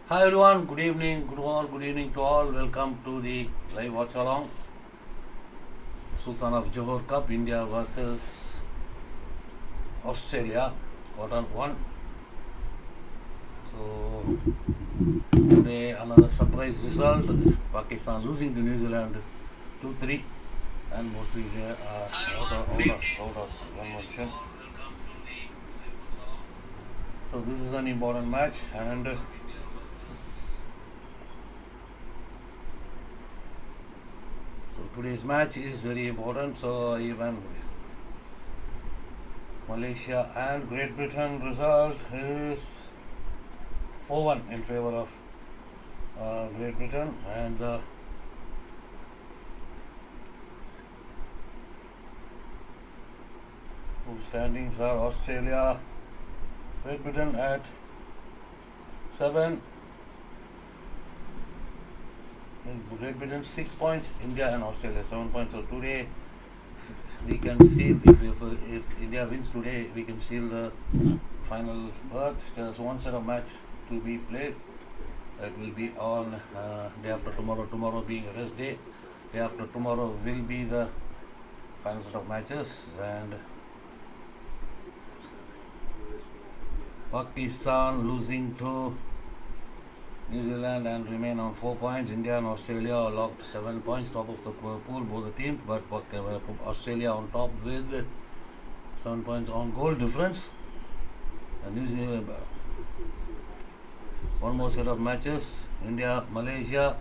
Hi everyone, good evening, good evening to all. Welcome to the live watch along. Sultan of Johor Cup, India versus Australia, quarter one. So today another surprise result. Pakistan losing to New Zealand 2-3, and mostly they are out of convention. So this is an important match, and so today's match is very important. So even Malaysia and Great Britain result is 4-1 in favor of Great Britain, and the full standings are Australia, Great Britain at 7, and Great Britain 6 points, India and Australia 7 points. So today we can seal, if India wins today, we can seal the final berth. There's one set of match to be played. That will be on day after tomorrow. Tomorrow being a rest day. Day after tomorrow will be the final set of matches, and Pakistan losing to New Zealand and remain on 4 points. India and Australia are locked 7 points, top of the pool, both the teams, but Australia on top with 7 points on goal difference. And New Zealand, one more set of matches: India, Malaysia,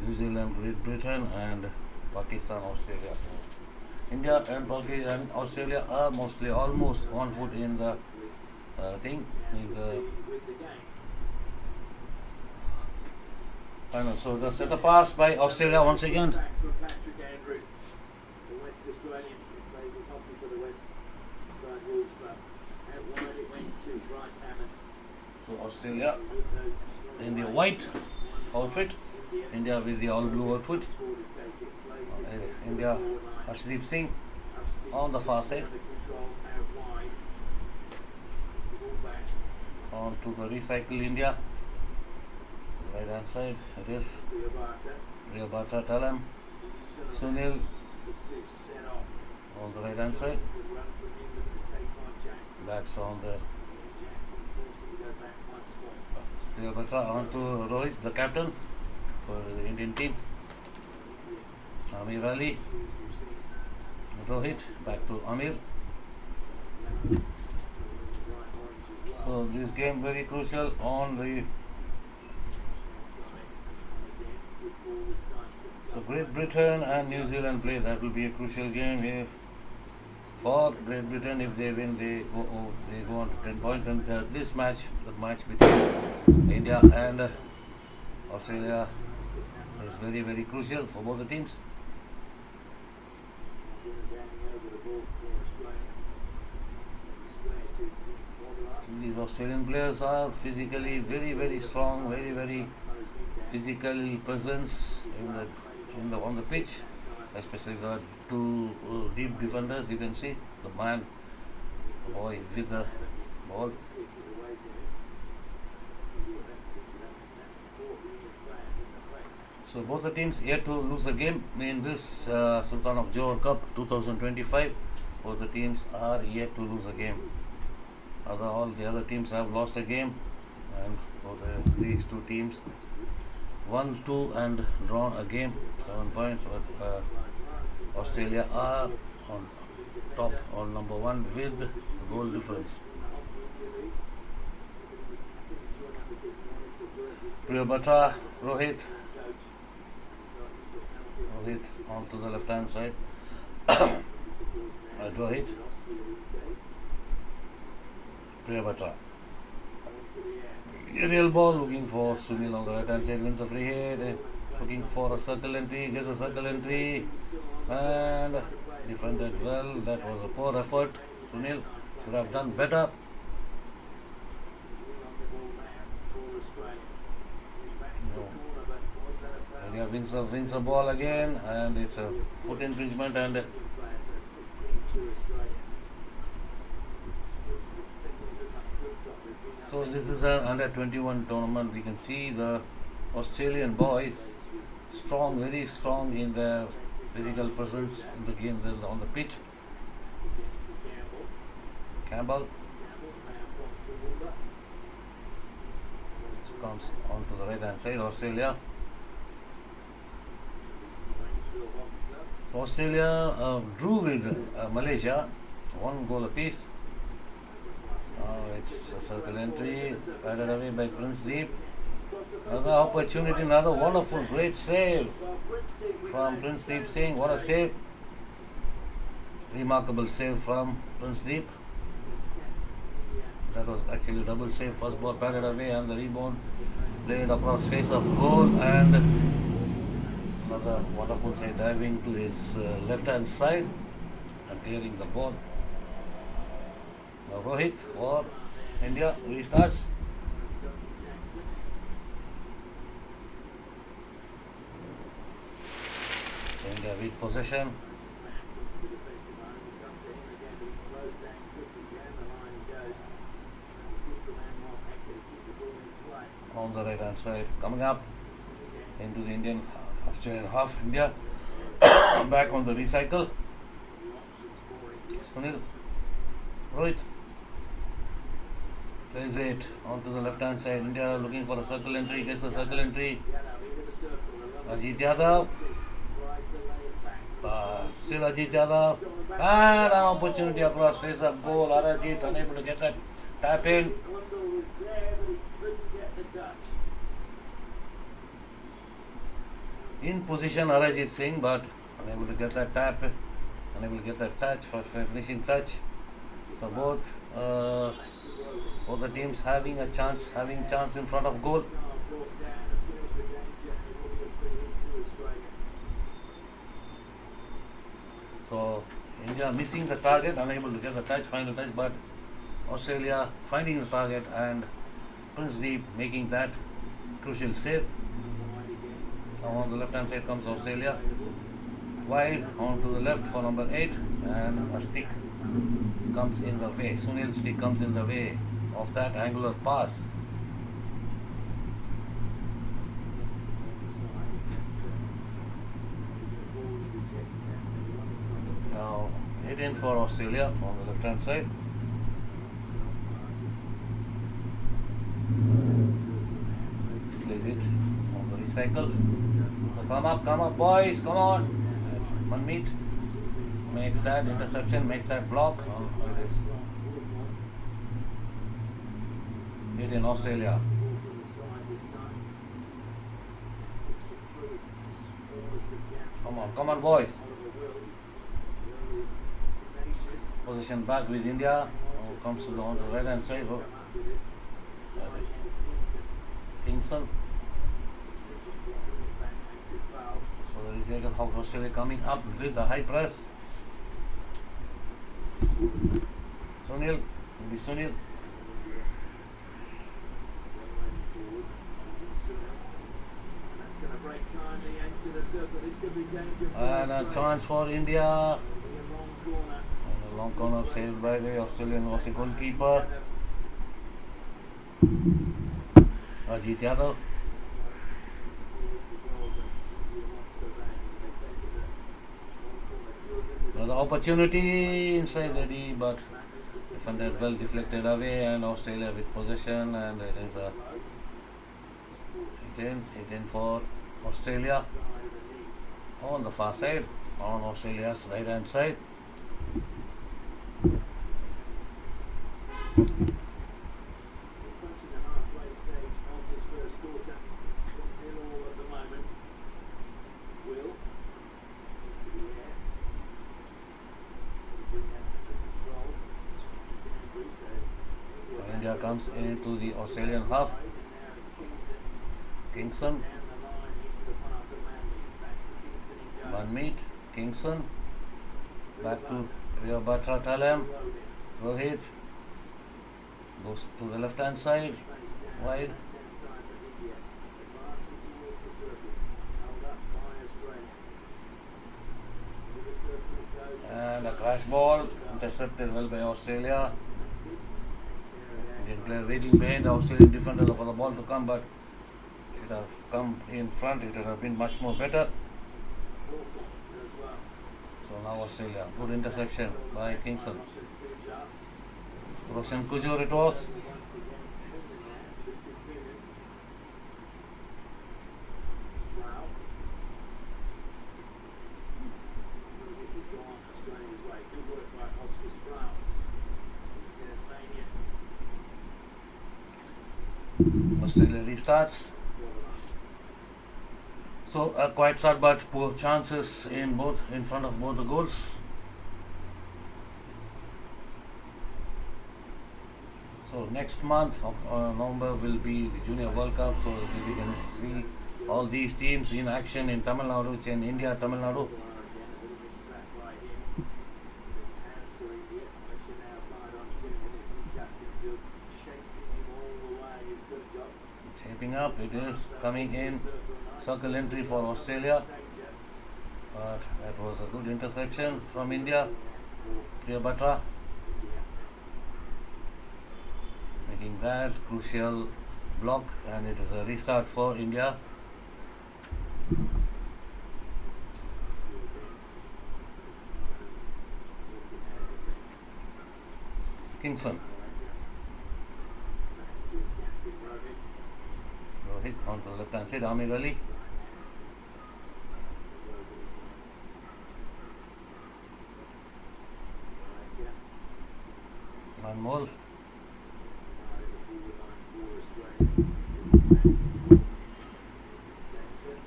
New Zealand, Great Britain, and Pakistan, Australia. India and Pakistan and Australia are mostly almost on foot in the thing, in the final. So the set of pass by Australia once again. So Australia in the white outfit, India with the all blue outfit. India, Harshdeep Singh on the far side. On to the recycle India. Right hand side, it is Priyabata Talam. Sunil on the right hand side. That's on the Priyabata on to Rohit, the captain for the Indian team. Amir Ali, Rohit, back to Amir. So this game very crucial on the. So Great Britain and New Zealand play. That will be a crucial game. If for Great Britain, if they win, they go on to 10 points. And this match, the match between India and Australia, is very crucial for both the teams. These Australian players are physically very strong, very physical presence on the pitch, especially the two deep defenders. You can see the boy with the ball. So both the teams yet to lose a game in this Sultan of Johor Cup 2025. Both the teams are yet to lose a game. All the other teams have lost a game, and these two teams won 2 and drawn a game, 7 points. But Australia are on top, on number 1 with a goal difference. Priyabata, Rohit on to the left hand side. Rohit, Priyabata. Aerial ball, looking for Sunil on the right hand side, wins a free hit, looking for a circle entry, gets a circle entry, and defended well. That was a poor effort. Sunil should have done better. India wins the ball again, and it's a foot infringement, and So this is an under 21 tournament. We can see the Australian boys strong, very strong in their physical presence in the game, on the pitch. Campbell comes onto the right hand side. Australia. So Australia drew with Malaysia, 1 goal apiece. It's a circle entry, batted away by Prince Deep. Another opportunity, another wonderful, great save from Prince Deep Singh. What a save! Remarkable save from Prince Deep. That was actually a double save. First ball batted away and the rebound played across face of goal, and another wonderful save diving to his left hand side and clearing the ball. Now Rohit for India restarts. India with possession. On the right hand side, coming up into the Indian Australian half. India back on the recycle. Sunil, Rohit plays it onto the left hand side. India looking for a circle entry, gets a circle entry. Ajit Yadav, still Ajit Yadav, and an opportunity across face of goal. Arajit unable to get that tap in. In position Arajit Singh, but unable to get that tap, unable to get that touch for finishing touch. So both the teams having chance in front of goal. So India missing the target, unable to get the touch, final touch, but Australia finding the target and Prince Deep making that crucial save. Now on the left hand side comes Australia. Wide on to the left for number 8, and a stick comes in the way. Sunil's stick comes in the way of that angular pass. Now hit in for Australia on the left hand side. Plays it on the recycle. So come up boys, come on. Manmeet makes that interception, makes that block. Hit in Australia. Come on boys. Position back with India. Comes to on the right hand side. Kingston. So the recycle of Australia coming up with the high press. Sunil, maybe Sunil. And a chance for India. And a long corner saved by the Australian was the goalkeeper. Ajit Yadav. Another opportunity inside the D, but defended well, deflected away, and Australia with possession, and it is a hit in for Australia on the far side, on Australia's right hand side. India comes into the Australian half. Kingston. Manmeet. Kingston. Back to Batra Talem. Rohit. Goes to the left hand side. Wide. And a crash ball. Intercepted well by Australia. Indian player waiting behind the Australian defender for the ball to come, but it should have come in front. It would have been much more better. So now Australia, good interception by Kingston. Sultan of Johor it was. Australia restarts. So a quiet start, but poor chances in front of both the goals. So next month of November will be the Junior World Cup. So we can see all these teams in action in Tamil Nadu, in India, Tamil Nadu. Shaping up, it is coming in. Circle entry for Australia, but that was a good interception from India. Batra making that crucial block, and it is a restart for India. Kingston. Rohit on the left hand side, Amir Ali. One more.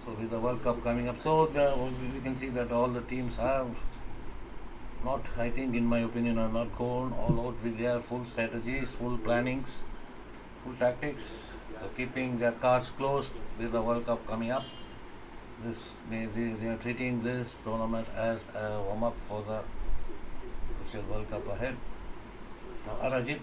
So with the World Cup coming up, so we can see that all the teams have not, I think in my opinion, are not gone all out with their full strategies, full plannings, full tactics. So keeping their cards closed with the World Cup coming up. They are treating this tournament as a warm-up for the crucial World Cup ahead. Now Arajit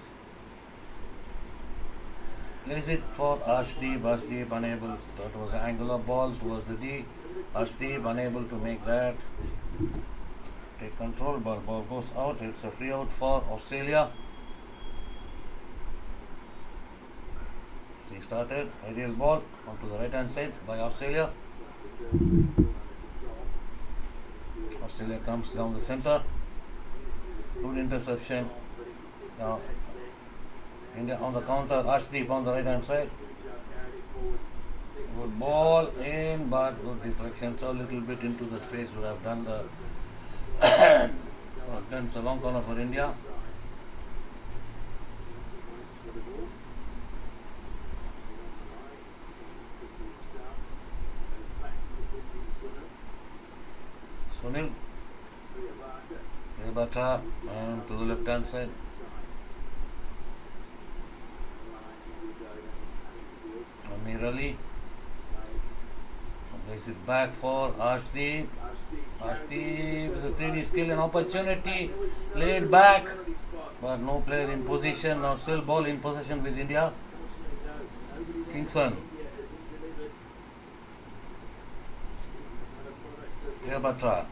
lays it for Arshdeep. Arshdeep unable. That was an angular ball towards the D. Arshdeep unable to make that. Take control, but ball goes out. It's a free out for Australia. Restarted. Aerial ball onto the right hand side by Australia. Australia comes down the center. Good interception. Now India on the counter. Arshdeep on the right hand side. Good ball in, but good deflection. So a little bit into the space would have done the done a long corner for India. Sunil, Batra, and to the left hand side. Amir Ali plays it back for Arshdeep. Arshdeep with a 3D skill and opportunity. Laid back, but no player in position. Now still ball in possession with India. Kingston. Batra.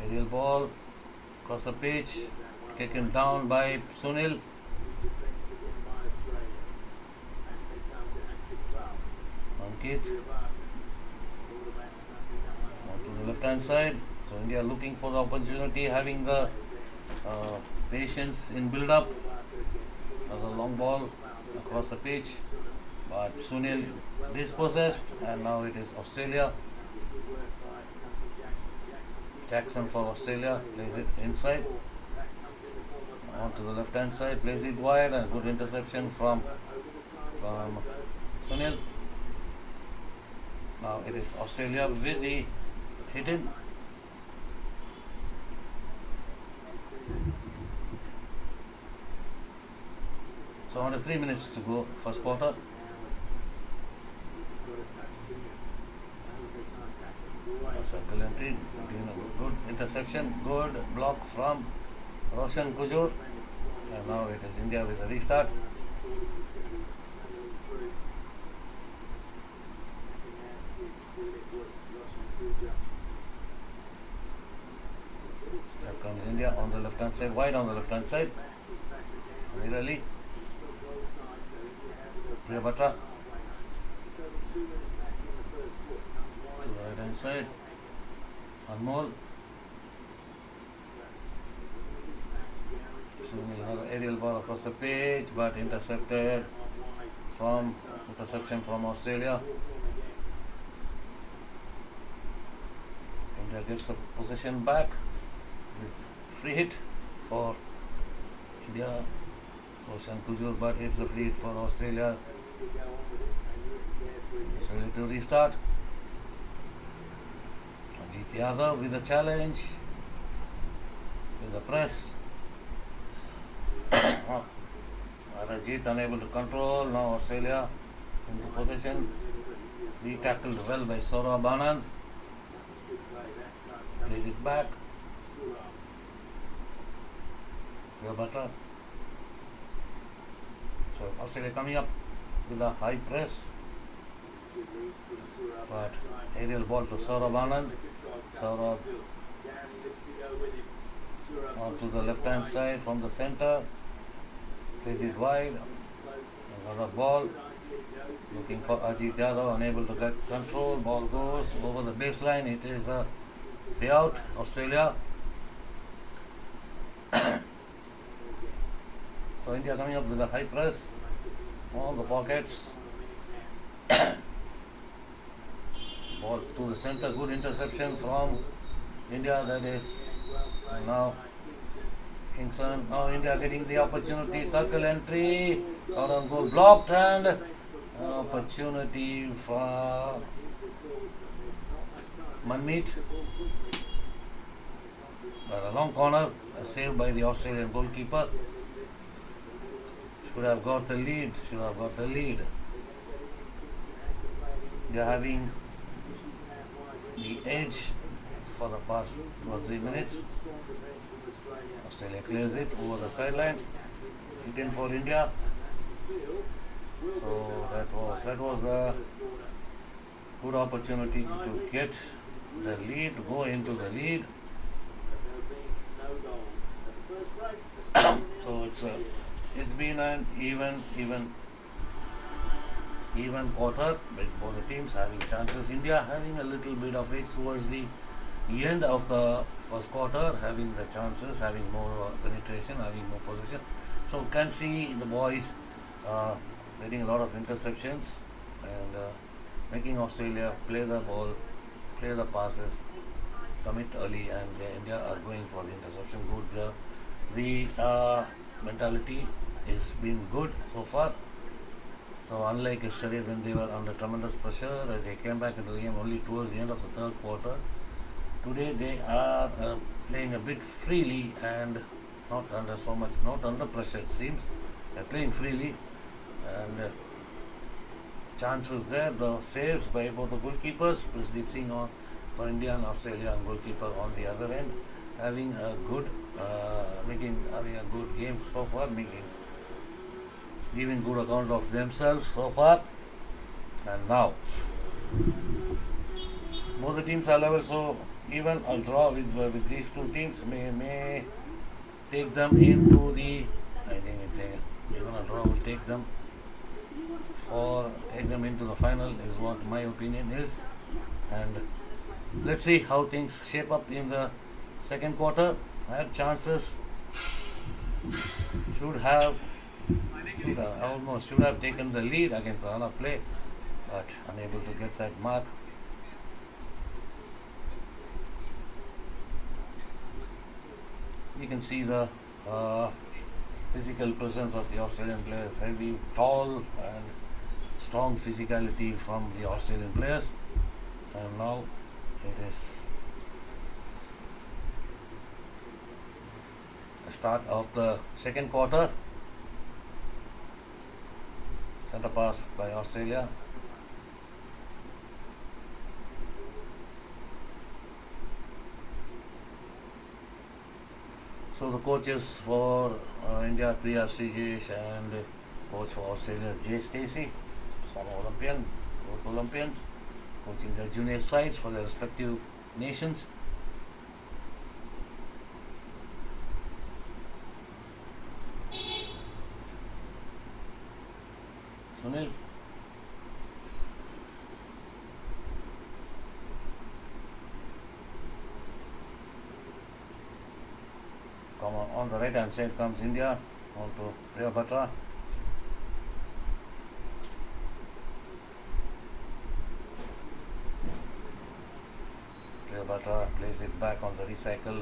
Aerial ball across the pitch, taken down by Sunil. Ankit on to the left hand side. So India looking for the opportunity, having the patience in build up. Another long ball across the pitch, but Sunil dispossessed, and now it is Australia. Jackson for Australia plays it inside onto the left hand side, plays it wide, and good interception from Sunil. Now it is Australia with the hidden. So under 3 minutes to go, first quarter. Circle entry, good interception, good block from Sultan of Johor, and now it is India with a restart. Here comes India on the left hand side, wide on the left hand side. Virali. Priya Batra. To the right hand side. Anmol. Swinging another aerial ball across the pitch, but intercepted from interception from Australia. India gets the possession back with free hit for India. Sultan of Johor, but it's a free hit for Australia. Australia to restart. Ajit Yadav with a challenge with the press. Ajit unable to control. Now Australia into possession. Re-tackled well by Saurabh Anand. Plays it back. Priya Batra. So Australia coming up with a high press. But aerial ball to Saurabh Anand. Saurabh on to the left hand side from the center. Plays it wide. Another ball. Looking for Ajit Yadav, unable to get control. Ball goes over the baseline. It is a payout, Australia. So India coming up with a high press. All the pockets. Ball to the center. Good interception from India. That is now Kingston. Now India getting the opportunity. Circle entry. Out on goal blocked, and opportunity for Manmeet. But a long corner. A save by the Australian goalkeeper. Should have got the lead. They are having the edge for the past 2 or 3 minutes. Australia clears it over the sideline. Hit in for India. So that was a good opportunity to get the lead, go into the lead. So it's been an even quarter with both the teams having chances. India having a little bit of it towards the end of the first quarter, having the chances, having more penetration, having more possession. So can see the boys getting a lot of interceptions and making Australia play the ball, play the passes, commit early, and India are going for the interception. Good. The mentality is been good so far. So unlike yesterday when they were under tremendous pressure, they came back into the game only towards the end of the third quarter. Today they are playing a bit freely and not under pressure it seems. They're playing freely and chances there, the saves by both the goalkeepers, Prisdeep Singh for India and Australia, and goalkeeper on the other end, having a good game so far, giving good account of themselves so far. And now both the teams are level, so even a draw with these two teams may take them into the, even a draw will take them into the final is what my opinion is. And let's see how things shape up in the second quarter. Had chances, should have taken the lead against the run-up play, but unable to get that mark. You can see the physical presence of the Australian players, heavy, tall and strong physicality from the Australian players. And now it is the start of the second quarter. Centre pass by Australia. So the coaches for India, Priya Srijesh, and coach for Australia, Jay Stacey, both Olympians, coaching their junior sides for their respective nations. Sunil. Come on the right hand side comes India. On to Priya. Priya plays it back on the recycle.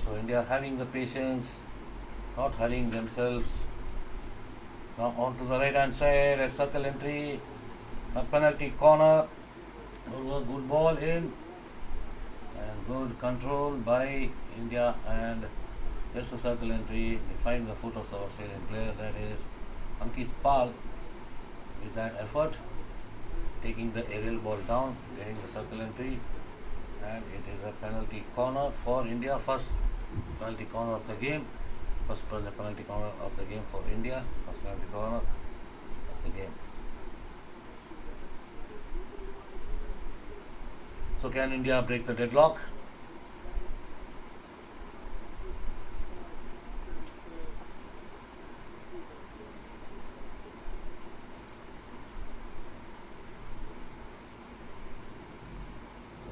So India having the patience, not hurrying themselves. Now on to the right hand side at circle entry, a penalty corner. Good ball in and good control by India, and just a circle entry. They find the foot of the Australian player, that is Ankit Pal, with that effort, taking the aerial ball down, getting the circle entry, and it is a penalty corner for India. First penalty corner of the game. First penalty corner of the game for India. First penalty corner of the game. So can India break the deadlock?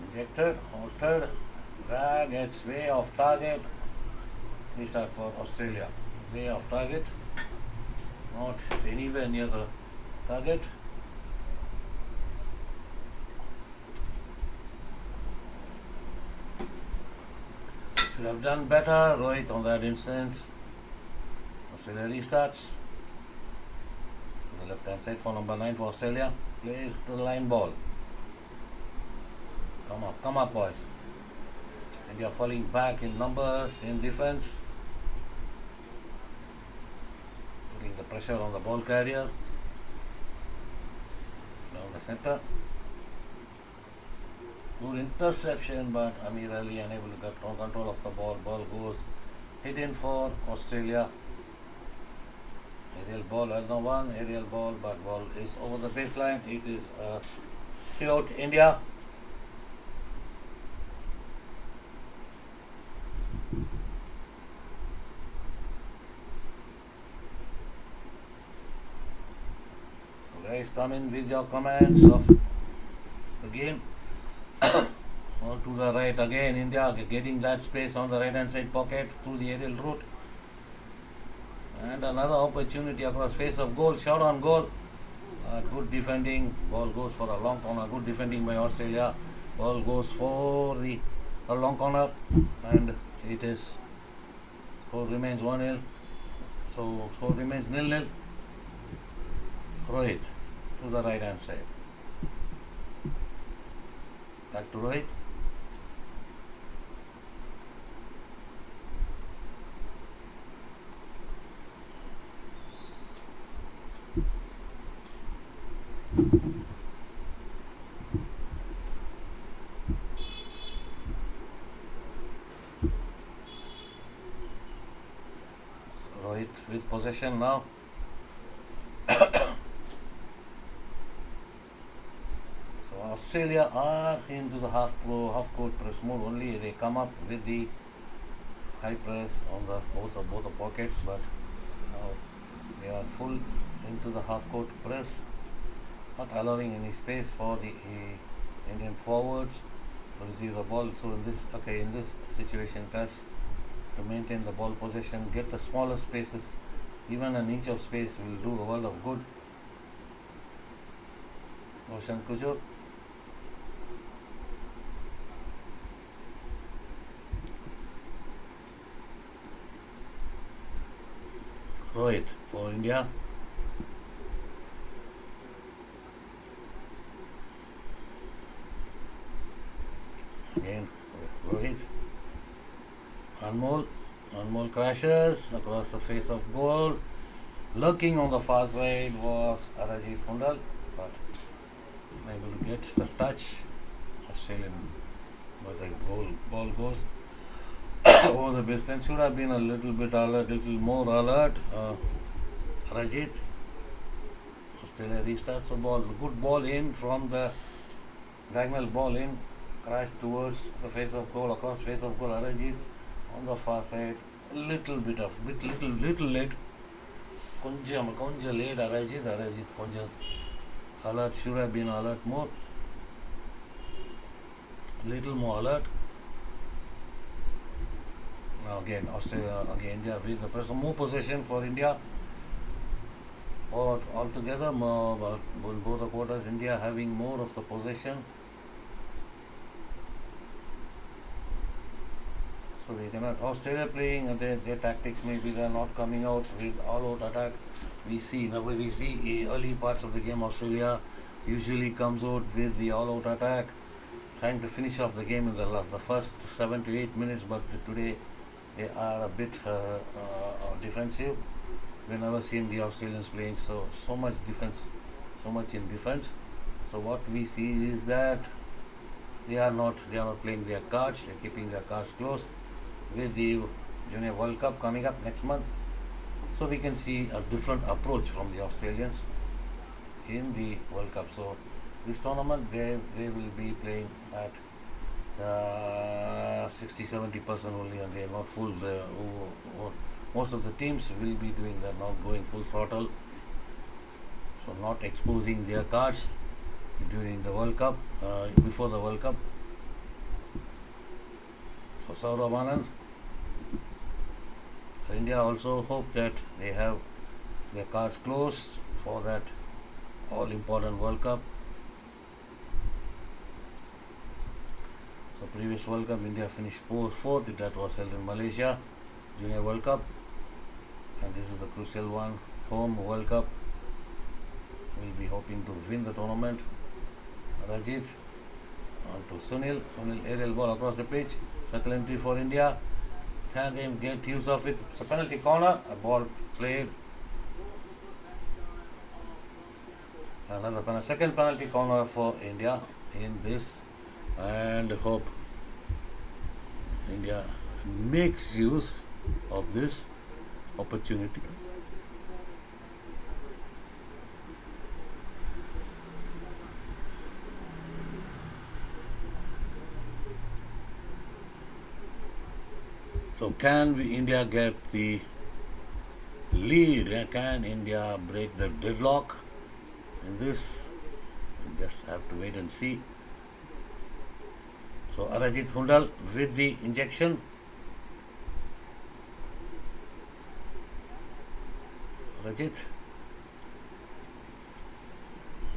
Injected, altered, drag, it's way off target. Restart for Australia. Way off target. Not anywhere near the target. Should have done better. Rohit on that instance. Australia restarts. On the left hand side for number 9 for Australia. Plays the line ball. Come up boys. India falling back in numbers, in defense. Putting the pressure on the ball carrier. Down the center. Good interception, but Amir Ali unable to get control of the ball. Ball goes hidden for Australia. Aerial ball, another one, aerial ball, but ball is over the baseline. It is out India. So guys, come in with your comments of the game. On to the right again, India getting that space on the right hand side pocket through the aerial route, and another opportunity across face of goal, shot on goal. Good defending, ball goes for a long corner. Good defending by Australia, ball goes for a long corner, and it is, score remains 1-0. So score remains 0-0. Rohit to the right hand side, back to Rohit. Rohit with possession now. Australia are into the half court press mode only. They come up with the high press on the both the pockets, but now they are full into the half court press, not allowing any space for the Indian forwards to receive the ball. So in this situation, test to maintain the ball possession, get the smaller spaces. Even an inch of space will do a world of good. Roshan Kujur. Rohit for India. Again Rohit. Anmol crashes across the face of goal. Lurking on the far side was Arajit Hundal, but unable to get the touch. Australian, but the ball goes over the baseline. Should have been a little bit alert, little more alert. Rajit. Australia restarts the ball. Good ball in from the diagonal ball in. Crash towards the face of goal, across face of goal. Rajit on the far side. little late. Konja late. Arajit konja alert. Should have been alert more. Little more alert. Now again, Australia, again India with the pressure. More possession for India. But altogether, in both the quarters, India having more of the possession. So we cannot. Australia playing their tactics. Maybe they are not coming out with all-out attack. We see early parts of the game. Australia usually comes out with the all-out attack, trying to finish off the game in the first 7 to 8 minutes. But today they are a bit defensive. We never seen the Australians playing so much defense, so much in defense. So what we see is that they are not playing their cards. They are keeping their cards closed. With the Junior World Cup coming up next month, so we can see a different approach from the Australians in the World Cup. So this tournament they will be playing at 60-70% only, and they are not full. Most of the teams will be doing that, not going full throttle, so not exposing their cards during the World Cup, before the World Cup. So Saurav Anand. So India also hope that they have their cards closed for that all important World Cup. So previous World Cup, India finished fourth. That was held in Malaysia, Junior World Cup, and this is the crucial one, home World Cup. We'll be hoping to win the tournament. Rajit on to Sunil. Sunil aerial ball across the pitch. Circle entry for India. Can they get use of it? It's a penalty corner. A ball played. Second penalty corner for India in this, and hope India makes use of this opportunity. So can India get the lead? Can India break the deadlock in this? We just have to wait and see. So Arajit Hundal with the injection. Arajit.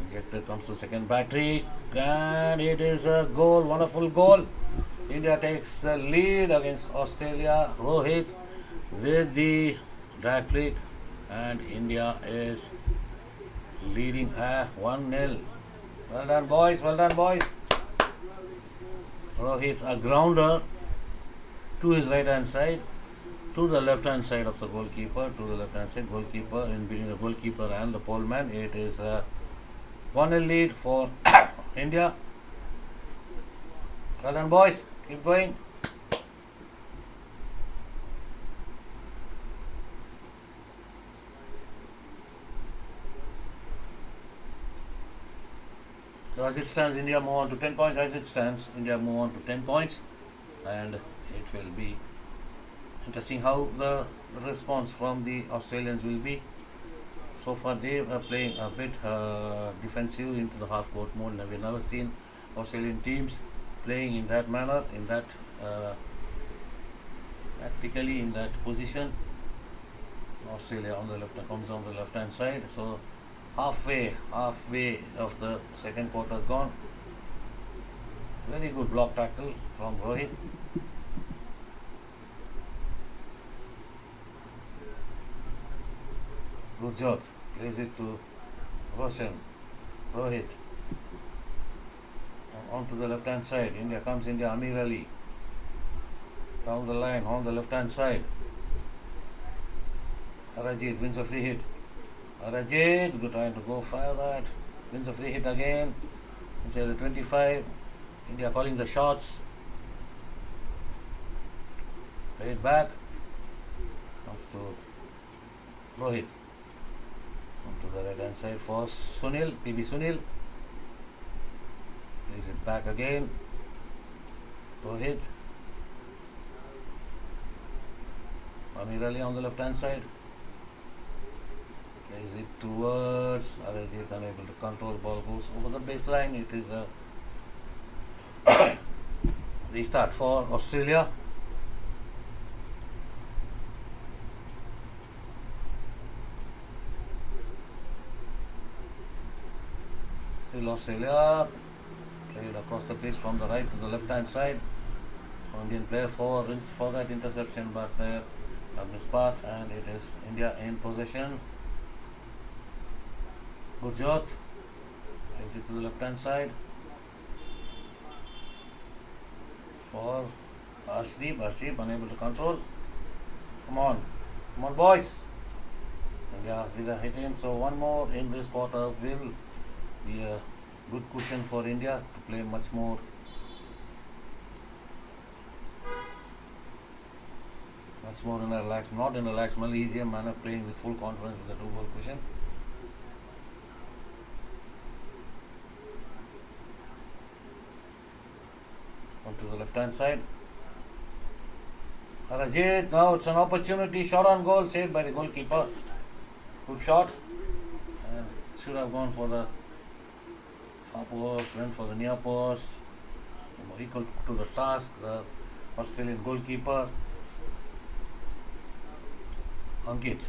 Injector comes to second battery, and it is a goal, wonderful goal. India takes the lead against Australia. Rohit with the drag flick, and India is leading 1-0. Well done, boys. Well done, boys. Rohit, a grounder to his right hand side, to the left hand side of the goalkeeper, goalkeeper in between the goalkeeper and the poleman. It is a 1-0 lead for India. Well done, boys. Keep going. So as it stands, India move on to 10 points. India move on to 10 points, and it will be interesting how the response from the Australians will be. So far, they are playing a bit defensive into the half-court mode. We've never seen Australian teams playing in that manner, in that tactically in that position. Australia on the left comes on the left-hand side. So halfway of the second quarter gone. Very good block tackle from Rohit. Gurjot plays it to Roshan. Rohit onto the left hand side. India Amir Ali down the line on the left hand side. Arajit wins a free hit. Arajit trying to go fire that. Wins a free hit again. Inside the 25. India calling the shots. Play it back. Up to Rohit. Onto the right hand side for Sunil. PB Sunil. Plays it back again. Rohit. Amir Ali on the left hand side. Plays it towards Arajit, unable to control. Ball goes over the baseline. It is a restart for Australia. Still Australia. Played across the pitch from the right to the left hand side. Indian player for that interception, but there a mispass, and it is India in possession. Gujot plays it to the left hand side for Arshdeep unable to control. Come on boys. India did a hit in, so one more in this quarter will be a good cushion for India to play much more in a relaxed, not in a relaxed, Malaysian manner, playing with full confidence with a 2-goal cushion. On to the left hand side. Rajit, now it's an opportunity, shot on goal, saved by the goalkeeper. Good shot, and should have gone for the far post, went for the near post. Equal to the task, the Australian goalkeeper Ankit.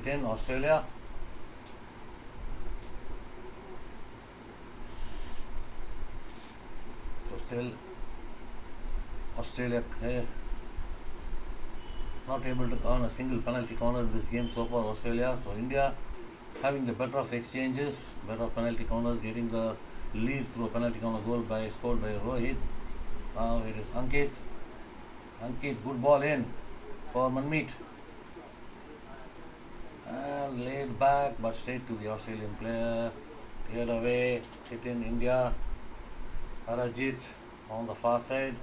In Australia. So still Australia not able to earn a single penalty corner in this game so far, Australia. So India having the better of exchanges, better penalty corners, getting the lead through a penalty corner goal scored by Rohit. Now it is Ankit. Good ball in for Manmeet. And laid back, but straight to the Australian player. Cleared away, hit in India. Arajit on the far side.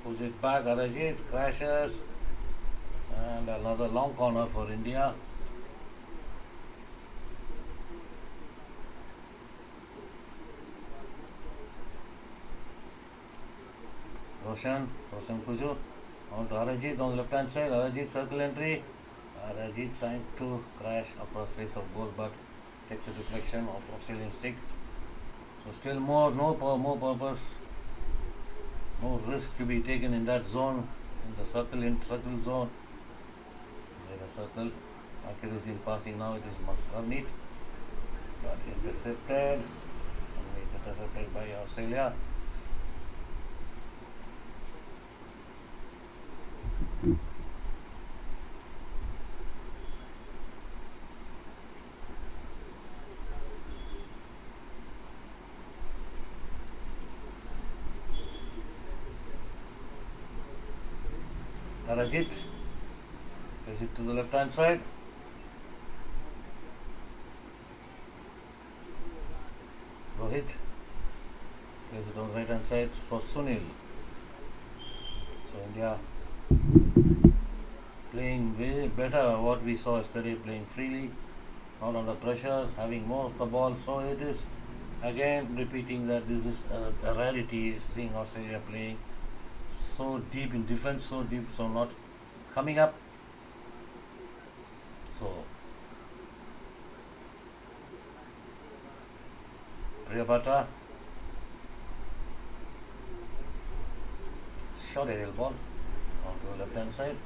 Pulls it back, Arajit crashes. And another long corner for India. Roshan Kuju. On to Arajit on the left hand side. Arajit circle entry. Arajit trying to crash across face of goal, but takes a deflection of Australian stick. So still more purpose, more risk to be taken in that zone, in the circle zone. By the circle, accuracy in passing now. It is Manmeet, but intercepted. Intercepted by Australia. Rajit plays it to the left hand side. Rohit plays it on the right hand side for Sunil. So India playing way better what we saw yesterday, playing freely, not under pressure, having more of the ball. So it is again repeating that this is a rarity, seeing Australia playing so deep in defense, so not coming up. So Priyabata, short aerial ball onto the left hand side.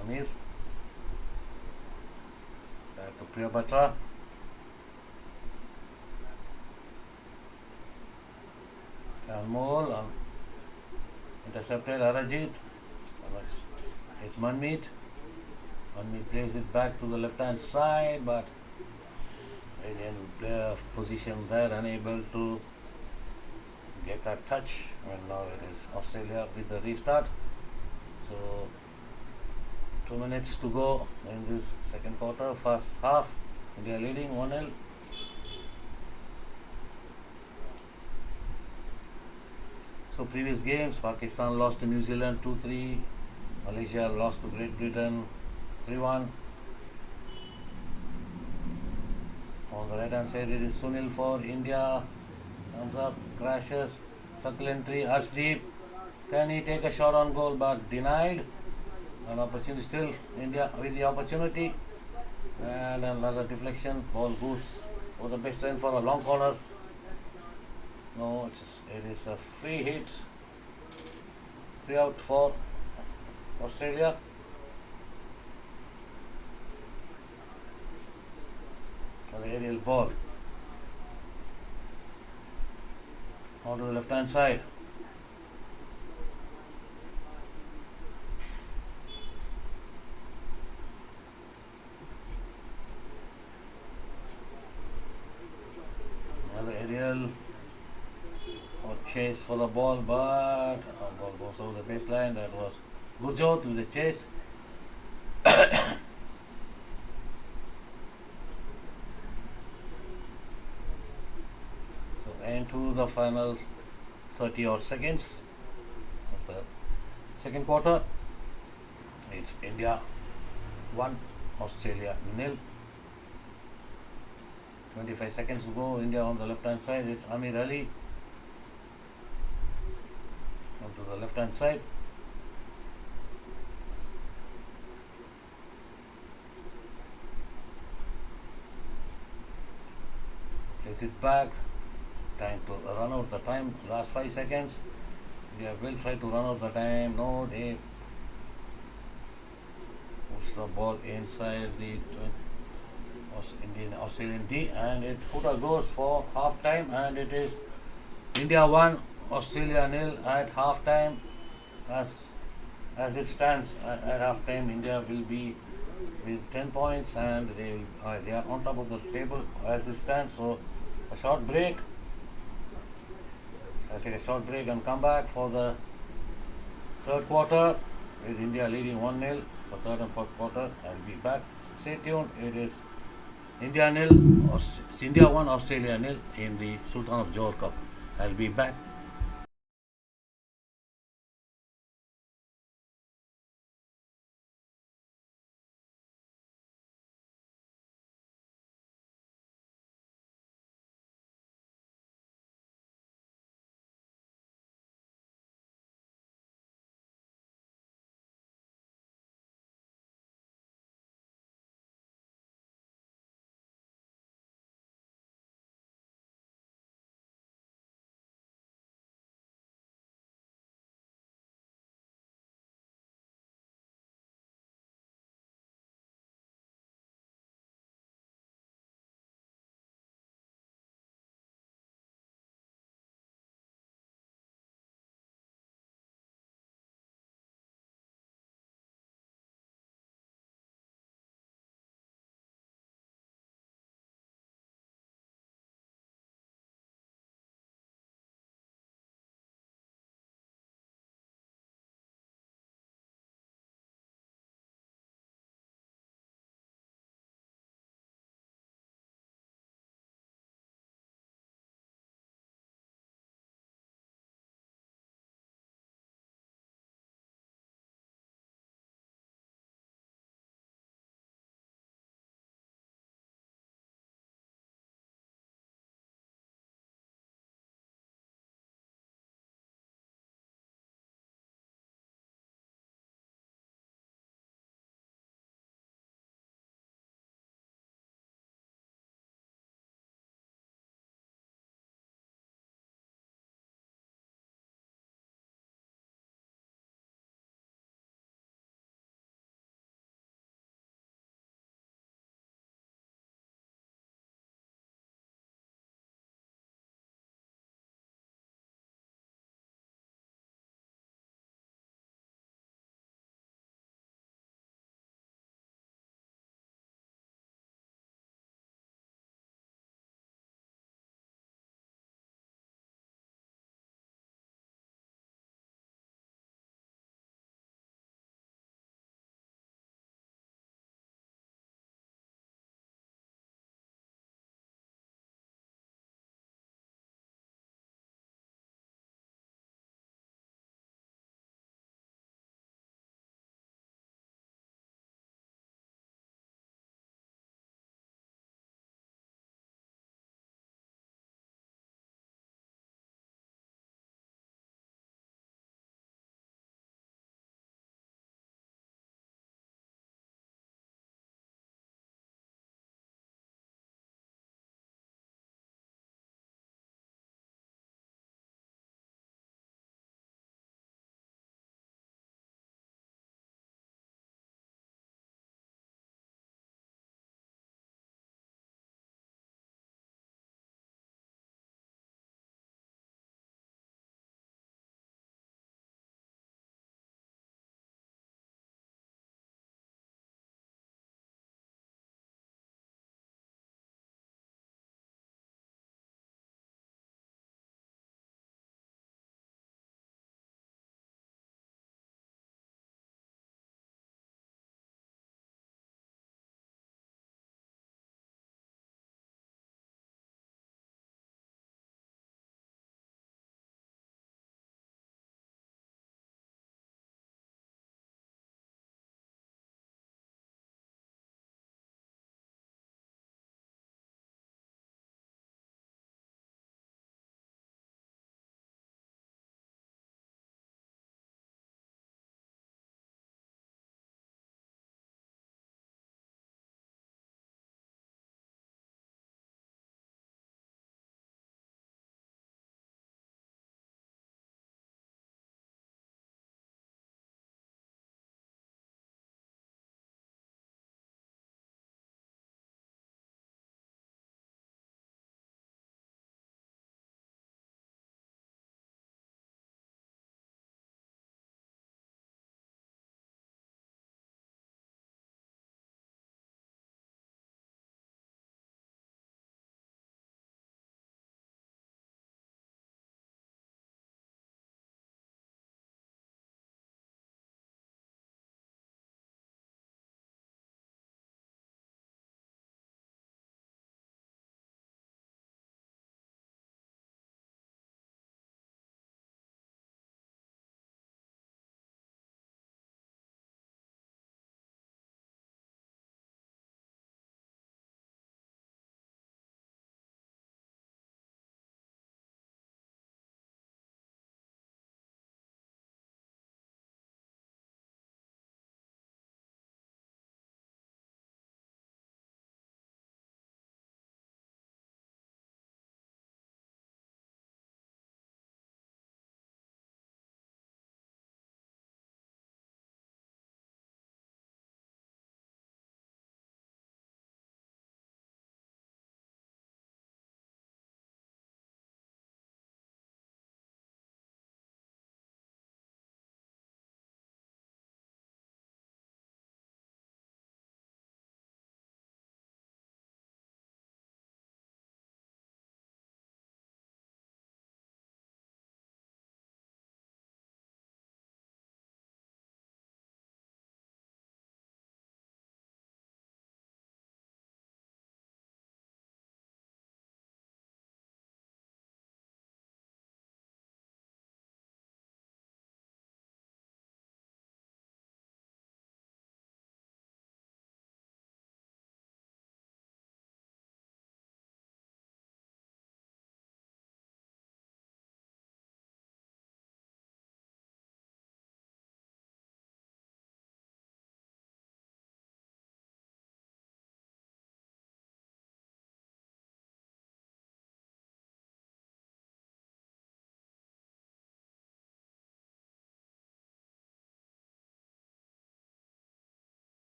Amir, back to Priyabata. Anmol, intercepted Arajit. It's Manmeet. Manmeet plays it back to the left hand side, but Indian player position there, unable to get that touch. And now it is Australia with the restart. So 2 minutes to go in this second quarter, first half. India leading 1-0. So previous games, Pakistan lost to New Zealand 2-3, Malaysia lost to Great Britain 3-1. On the right hand side it is Sunil for India. Comes up, crashes, supplementary, Arshdeep. Can he take a shot on goal but denied? An opportunity still, India with the opportunity. And another deflection, ball goes over the baseline for a long corner. No, it is a free hit. Free out for Australia. The aerial ball onto the left hand side. Another aerial or chase for the ball, but ball goes over the baseline. That was Gujot with the chase. So into the final 30 odd seconds of the second quarter. It's India 1, Australia 0. 25 seconds to go. India on the left hand side. It's Amir Ali onto the left hand side. Place it back. Time to run out the time. Last 5 seconds. India will try to run out the time. No, they push the ball inside the Australian D, and it goes for half time, and it is India 1, Australia 0 at half time. As it stands at half time, India will be with 10 points, and they are on top of the table as it stands. So a short break. I'll take a short break and come back for the third quarter with India leading 1-0 for third and fourth quarter. I'll be back. Stay tuned. It is India 0, India 1, Australia 0 in the Sultan of Johor Cup. I'll be back.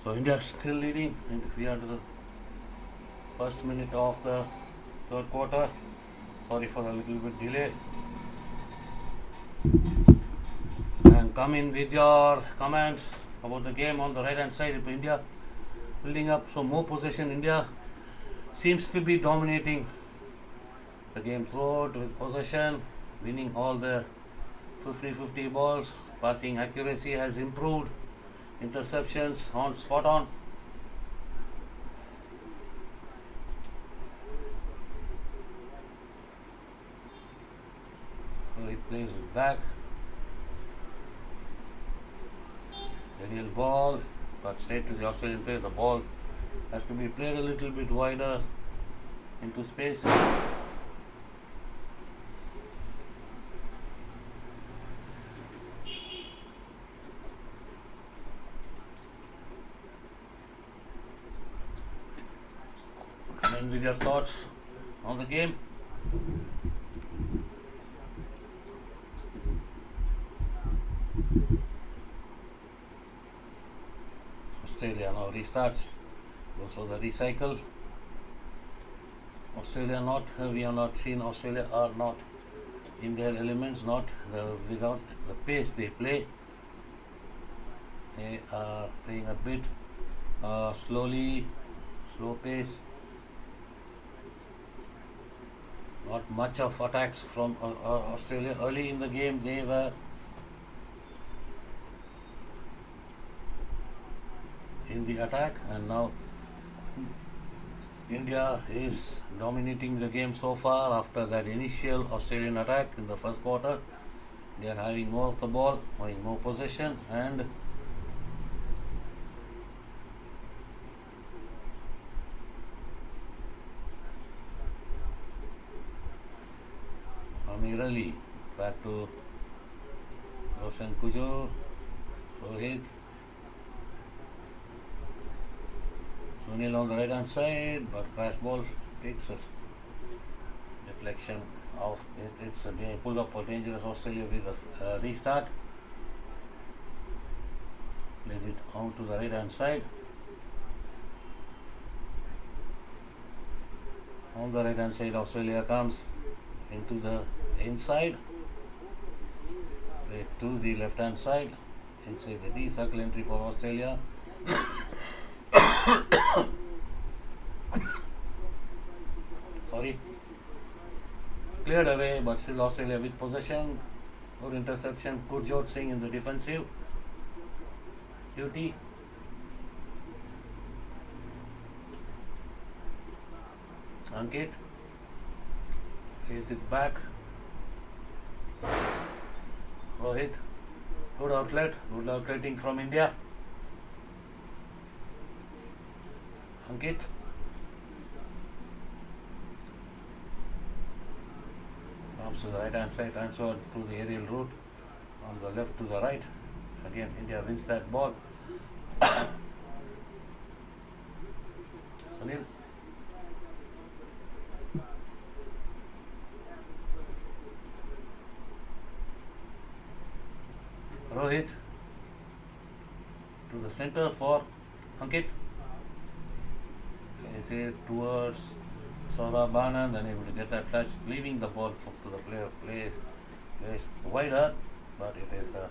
So India still leading, and we are to the first minute of the third quarter. Sorry for the little bit delay. And come in with your comments about the game on the right hand side. If India building up, so more possession. India seems to be dominating the game throughout with possession, winning all the 50-50 balls. Passing accuracy has improved. Interceptions on spot on. So he plays it back. Aerial ball, but straight to the Australian player. The ball has to be played a little bit wider into space. Come in with your thoughts on the game. Australia now restarts, goes for the recycle. Australia not, we have not seen Australia are not in their elements, not without the pace they play. They are playing a bit slowly, slow pace. Not much of attacks from Australia. Early in the game they were in the attack, and now India is dominating the game so far after that initial Australian attack in the first quarter. They are having more of the ball, having more possession, and Amir Ali back to Roshan Kujo, Rohit. Sunil on the right hand side, but crash ball takes us deflection of it. It's a pull up for dangerous Australia with a restart. Plays it on to the right hand side. On the right hand side, Australia comes into the inside. Play to the left hand side. Inside the D, circle entry for Australia. Sorry, cleared away, but still Australia with possession. Good interception. Gurjot Singh in the defensive duty. Ankit plays it back. Rohit, good outlet, good outletting from India. Ankit. Comes to the right hand side, transferred to the aerial route. On the left to the right. Again, India wins that ball. Sunil. Rohit. To the center for Ankit. Is it towards Saurabh Anand, unable to get that touch, leaving the ball to the player. Plays wider, but it is a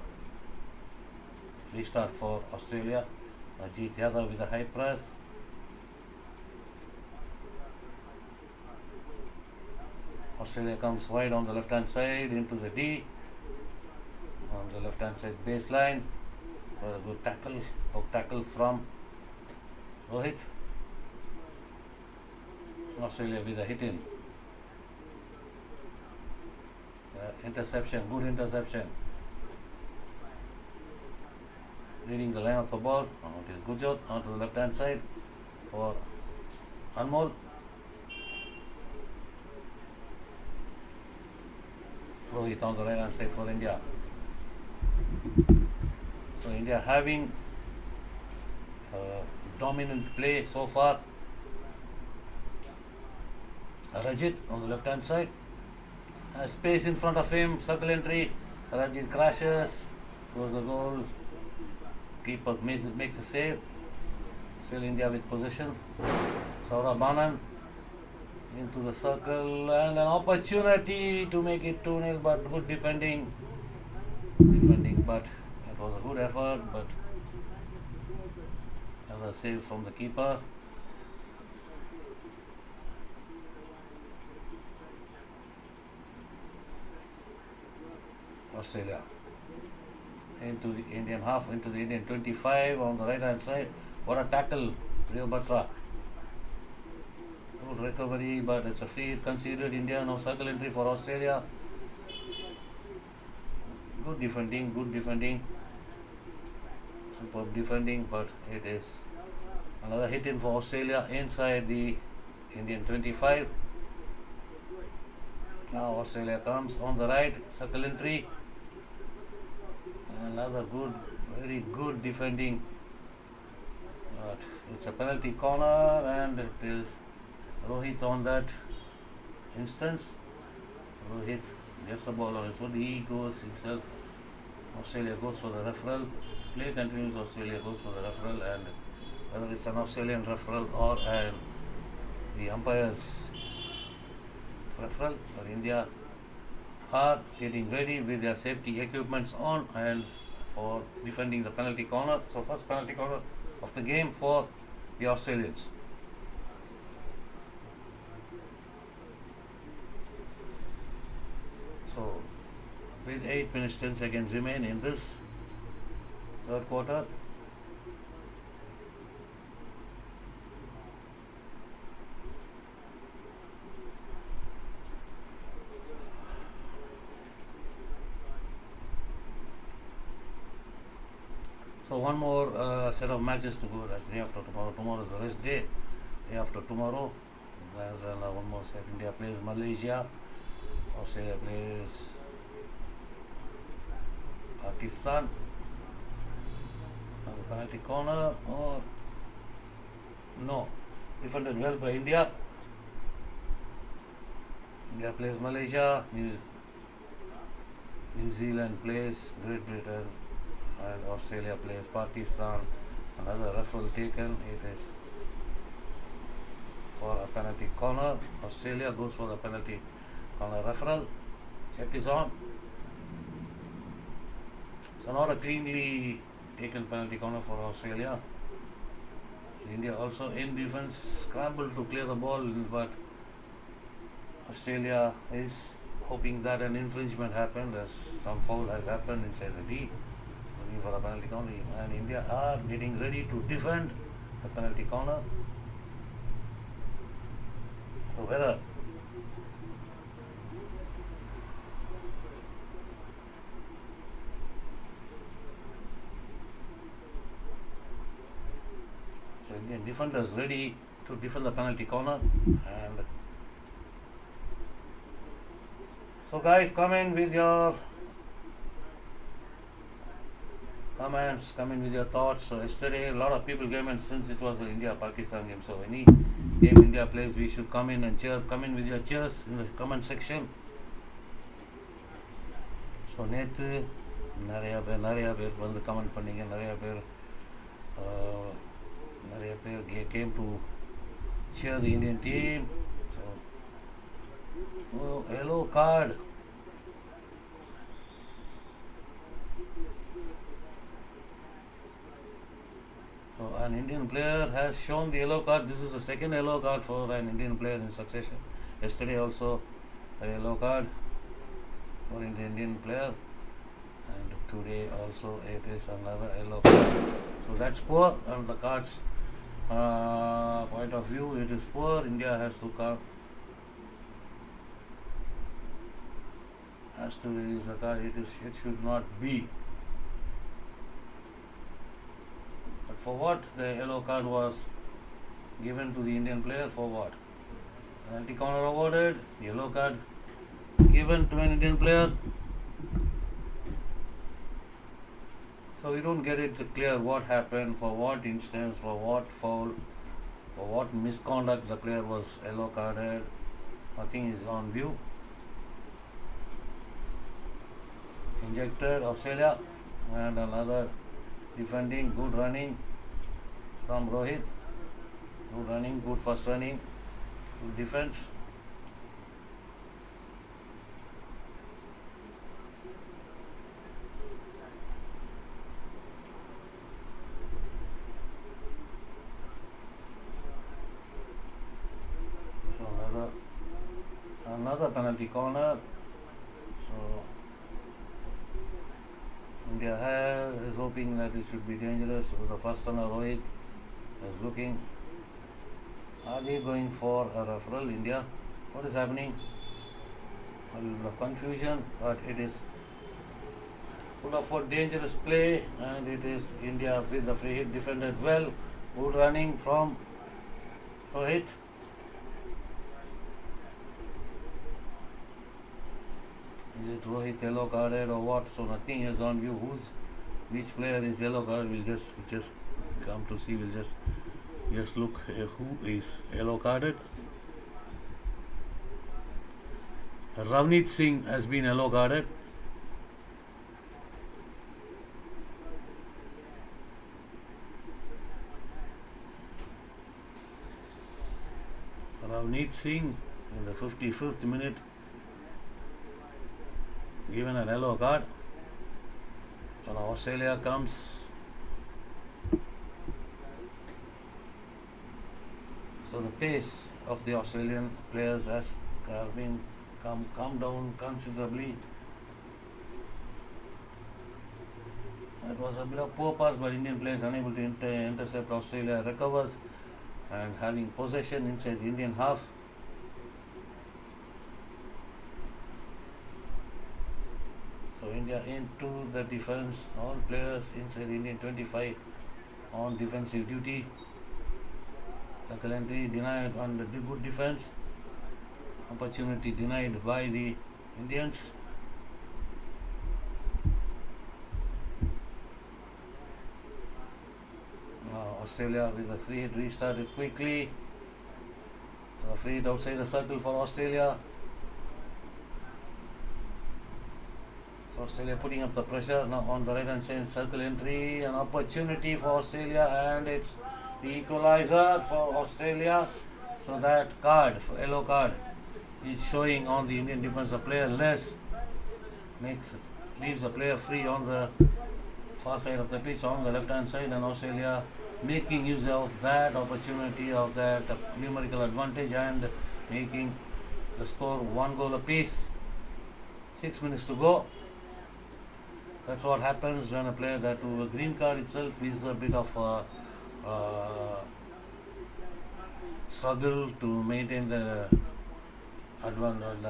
restart for Australia. Ajit Yadav with a high press. Australia comes wide on the left hand side into the D. On the left hand side baseline. A good tackle, hook tackle from Rohit. Australia with a hit in. Interception, good interception. Reading the line of the ball. It is Gurjot onto the left hand side for Anmol. Rohit on the right hand side for India. So India having dominant play so far. Rajit on the left hand side. Space in front of him, circle entry. Rajit crashes, goes a goal. Keeper makes a save. Still India with possession. Saurabh Banan into the circle and an opportunity to make it 2-0, but good defending. But it was a good effort, but another save from the keeper. Australia into the Indian half, into the Indian 25 on the right hand side. What a tackle, Rio Batra. Good recovery, but it's a free hit conceded. India, no circle entry for Australia. Good defending. Superb defending, but it is another hit in for Australia inside the Indian 25. Now Australia comes on the right, circle entry. Another very good defending. But it's a penalty corner and it is Rohit on that instance. Rohit gets the ball on his foot, he goes himself. Australia goes for the referral. Play continues, Australia goes for the referral, and whether it's an Australian referral or the umpire's referral, or India are getting ready with their safety equipments on and for defending the penalty corner. So first penalty corner of the game for the Australians. So with 8 minutes 10 seconds remain in this third quarter. So one more set of matches to go. That's day after tomorrow. Tomorrow is the rest day. Day after tomorrow, there's one more set. India plays Malaysia. Australia plays Pakistan. Now the penalty corner, or no, defended well by India. India plays Malaysia. New Zealand plays Great Britain, and Australia plays Pakistan. Another referral taken. It is for a penalty corner. Australia goes for the penalty corner referral. Check is on. So not a cleanly taken penalty corner for Australia. India also in defense scrambled to clear the ball, but Australia is hoping that an infringement happened, as some foul has happened inside the D, looking for a penalty corner, and India are getting ready to defend the penalty corner. So whether Indian defenders ready to defend the penalty corner. And so guys, come in with your comments, come in with your thoughts. So yesterday a lot of people came in, since it was the India-Pakistan game, so any game India plays, we should come in and cheer. Come in with your cheers in the comment section. So நேற்று நிறைய பேர் வந்து comment பண்ணீங்க. நிறைய பேர் came to cheer the Indian team. So yellow card. So an Indian player has shown the yellow card. This is the second yellow card for an Indian player in succession. Yesterday also a yellow card for an Indian player, and today also it is another yellow card. So that's poor on the cards point of view. It is poor. India has to reduce the card. It should not be. But for what the yellow card was given to the Indian player? For what? Penalty corner awarded, yellow card given to an Indian player. So we don't get it clear what happened, for what instance, for what foul, for what misconduct the player was yellow carded. Nothing is on view. Injected Australia, and another defending, good running from Rohit. Good running, good first running, good defense. So another penalty corner. So India is hoping that it should be dangerous. The first runner Rohit is looking. Are they going for a referral? India? What is happening? A little bit of confusion, but it is full of for dangerous play, and it is India with the free hit defended well. Good running from Rohit. Is it Rohit yellow carded or what? So nothing is on view. Which player is yellow carded? We'll just come to see. We'll just look who is yellow carded. Ravneet Singh has been yellow carded. Ravneet Singh in the 55th minute given a yellow card. So now Australia comes. So the pace of the Australian players has come down considerably. That was a bit of poor pass, but Indian players unable to intercept. Australia recovers and having possession inside the Indian half. So India into the defense, all players inside the Indian 25 on defensive duty. Currently denied on the good defense. Opportunity denied by the Indians. Australia with a free hit restarted quickly. A free hit outside the circle for Australia. Australia putting up the pressure now on the right hand side, circle entry, an opportunity for Australia, and it's the equalizer for Australia. So that card, yellow card, is showing on the Indian defense. A player less leaves a player free on the far side of the pitch on the left hand side, and Australia making use of that opportunity, of that numerical advantage, and making the score 1 goal apiece. 6 minutes to go. That's what happens when a player that a green card itself is a bit of a struggle to maintain the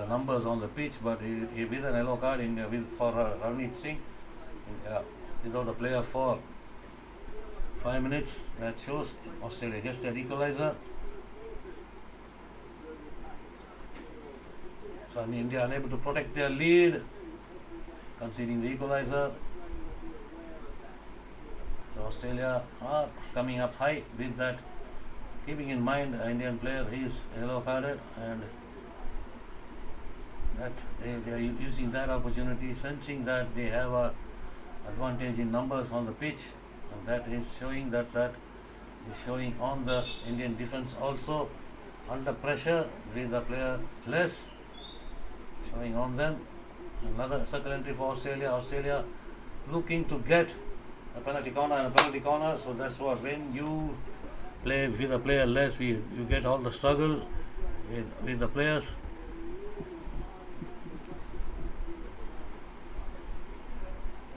numbers on the pitch, but with an yellow card for Ravneet Singh, without a player for 5 minutes, that shows Australia gets their equalizer. So India unable to protect their lead, conceding the equalizer. So Australia are coming up high with that, keeping in mind an Indian player is yellow carded, and that they are using that opportunity, sensing that they have a advantage in numbers on the pitch, and that is showing that is showing on the Indian defense also under pressure with a player less, showing on them. Another circle entry for Australia. Australia looking to get a penalty corner and a penalty corner. So that's what, when you play with a player less, you get all the struggle with the players.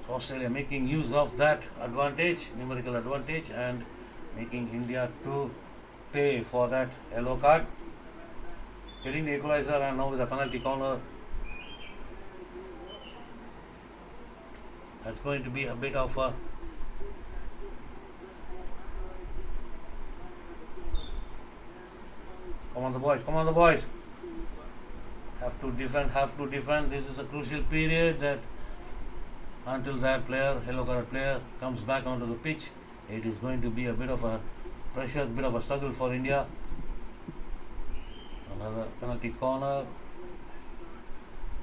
So Australia making use of that advantage, numerical advantage, and making India to pay for that yellow card. Getting the equalizer, and now with a penalty corner. That's going to be a bit of a come on the boys. Have to defend. This is a crucial period, that until that player, yellow card player, comes back onto the pitch, it is going to be a bit of a pressure, bit of a struggle for India. Another penalty corner,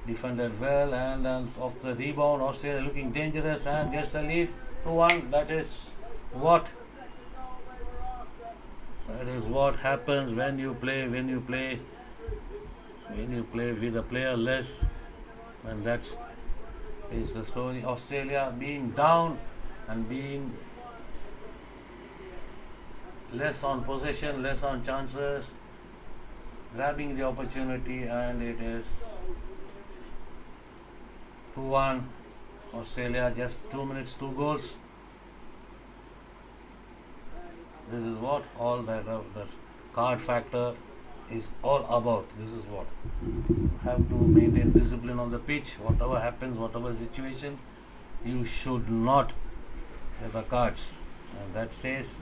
defended well, and off the rebound, Australia looking dangerous and gets the lead 2-1. That is what That is what happens when you play with a player less, and that's is the story. Australia being down and being less on possession, less on chances, grabbing the opportunity, and it is 2-1. Australia just 2 minutes, 2 goals. This is what all that card factor is all about. This is what you have to maintain discipline on the pitch. Whatever happens, whatever situation, you should not have the cards. And that says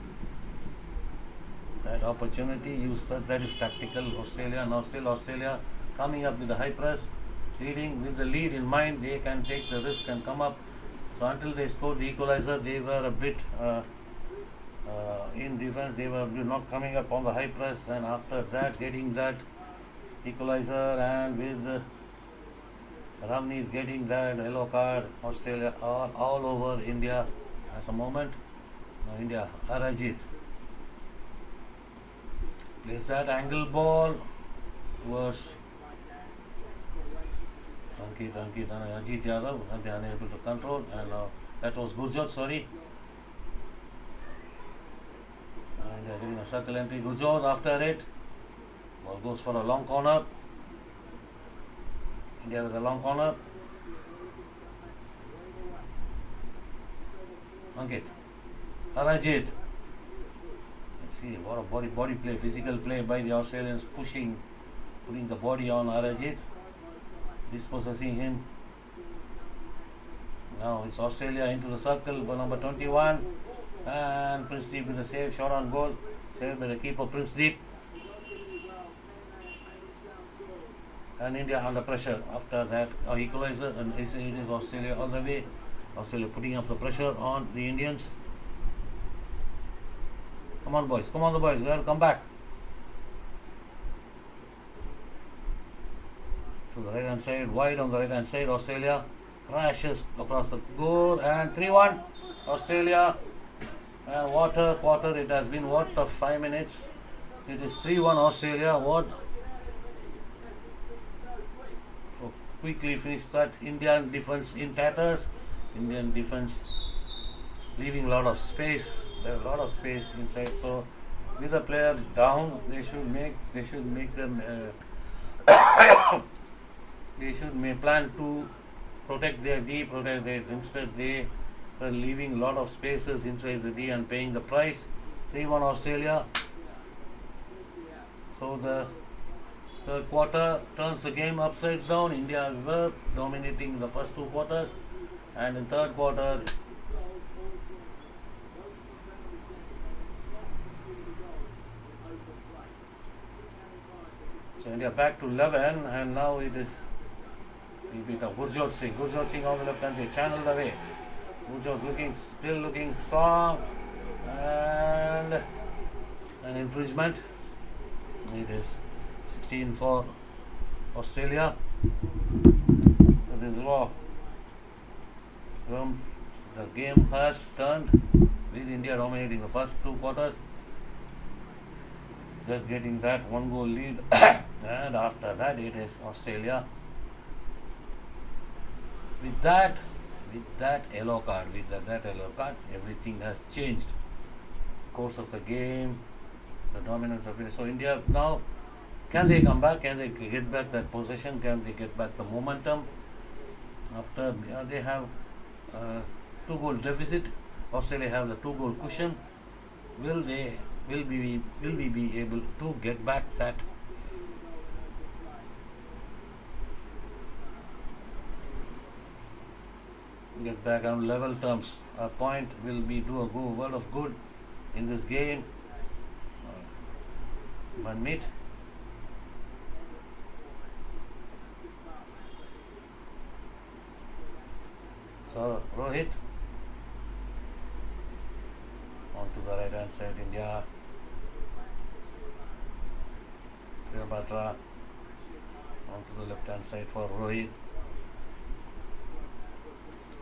that opportunity that is tactical. Australia now still Australia coming up with the high press, leading with the lead in mind. They can take the risk and come up. So until they scored the equalizer, they were a bit in defense. They were not coming up on the high press, and after that getting that equalizer, and with Ramnees getting that yellow card, Australia are all over India at the moment. Now India, Arajit plays that angle ball towards Ajit Yadav, and they are unable to control, and that was Gurjot, sorry. And they are getting a circle entry. Gurjot after it. Ball goes for a long corner. India with a long corner. Ankit. Arajit. Let's see, what a body play, physical play by the Australians, putting the body on Arajit, dispossessing him. Now it's Australia into the circle, ball number 21, and Princedeep with a save, shot on goal, saved by the keeper Princedeep. And India under pressure after that equalizer, and it is Australia all the way. Australia putting up the pressure on the Indians. Come on boys, we have to come back. To the right hand side, wide on the right hand side, Australia crashes across the goal, and 3-1 Australia. And what a quarter it has been, what a 5 minutes. It is 3-1 Australia. What quickly finished that. Indian defense in tatters. Indian defense leaving a lot of space. There's a lot of space inside. So with the player down, they should make them they should plan to protect their D, protect their. Instead they are leaving a lot of spaces inside the D and paying the price. 3-1 Australia. So the third quarter turns the game upside down. India were dominating the first 2 quarters, and in third quarter so India back to 11, and now it is will be the Gurjot Singh on the left hand side, channeled away. Gurjot still looking strong, and an infringement. It is 16 for Australia. So this is raw. The game has turned with India dominating the first 2 quarters, just getting that 1 goal lead, and after that it is Australia. With that yellow card, everything has changed. Course of the game, the dominance of it. So India now, can they come back? Can they get back that possession? Can they get back the momentum? After they have 2 goal deficit, Australia have the 2 goal cushion. Will we be able to get back that? Get back on level terms. A point will do a world of good in this game. 1 minute. So Rohit on to the right hand side, India. Batra on to the left hand side for Rohit.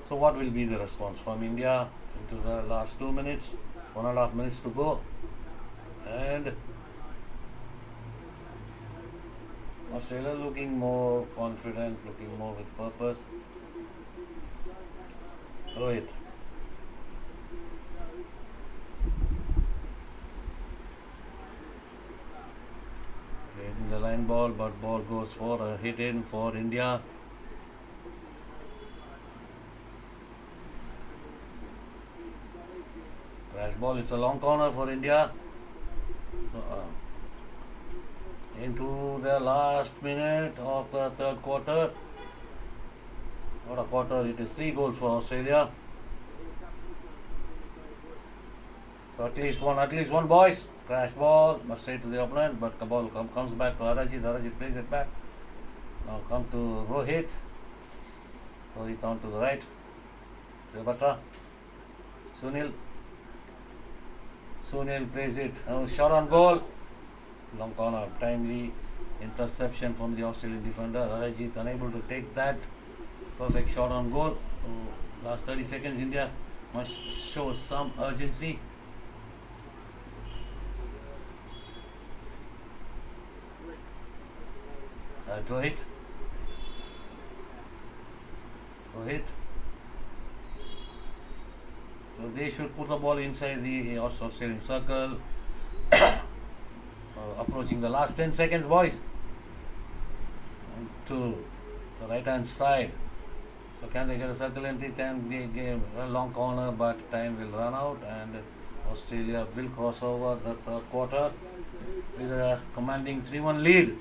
So what will be the response from India into the last 2 minutes, 1.5 minutes to go? And Australia looking more confident, looking more with purpose. Rohit. Playing the line ball, but ball goes for a hit in for India. Crash ball, it's a long corner for India. So, into the last minute of the third quarter. What a quarter, it is 3 goals for Australia. So at least one boys. Crash ball, must straight to the opponent, but the ball comes back to Harajit. Harajit plays it back. Now come to Rohit. Rohit on to the right. Jabatra. Sunil plays it. Shot on goal. Long corner, timely interception from the Australian defender. Harajit unable to take that. Perfect shot on goal. Last 30 seconds, India must show some urgency. Rohit. So they should put the ball inside the Australian circle. Approaching the last 10 seconds, boys. And to the right hand side. So can they get a circle entry? Can they get a long corner, but time will run out and Australia will cross over the third quarter with a commanding 3-1 lead.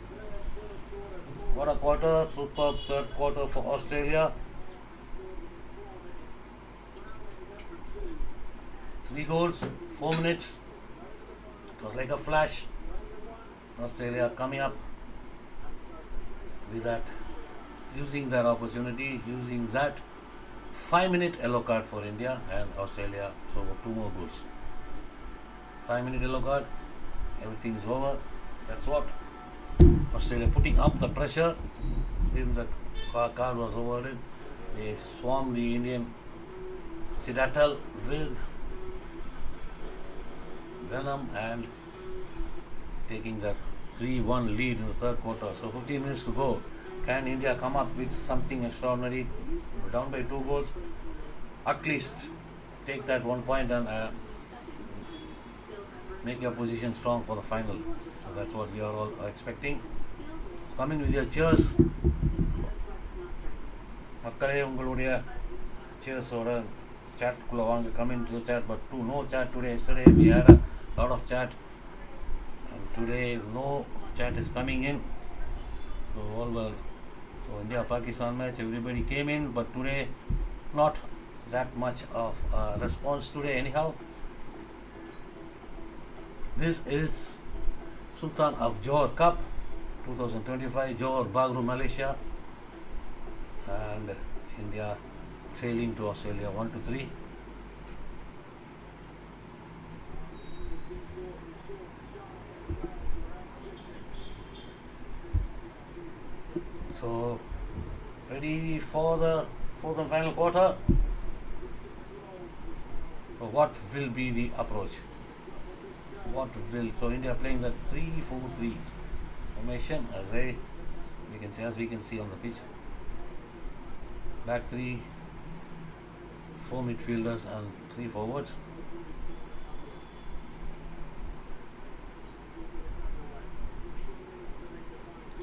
What a quarter, superb third quarter for Australia. 3 goals, 4 minutes. It was like a flash. Australia coming up with that, using that opportunity, using that 5-minute yellow card for India and Australia. So 2 more goals. 5-minute yellow card, everything is over. That's what Australia putting up the pressure. When the card was awarded, they swarmed the Indian citadel with venom and taking that 3-1 lead in the third quarter. So 15 minutes to go. Can India come up with something extraordinary? Down by 2 goals. At least take that 1 point and make your position strong for the final. So that's what we are all expecting. Come in with your cheers. மக்களே உங்களுடைய cheers-ஓட chat-குள்ள வாங்க, come into the chat, but no chat today. Yesterday we had a lot of chat and today no chat is coming in. So all were India-Pakistan match, everybody came in, but today not that much of a response today anyhow. This is Sultan of Johor Cup 2025, Johor, Bagru, Malaysia, and India trailing to Australia 1-3. So ready for the fourth and final quarter. So what will be the approach? So India playing the 3-4-3 formation as we can see on the pitch. Back 3, 4 midfielders and 3 forwards.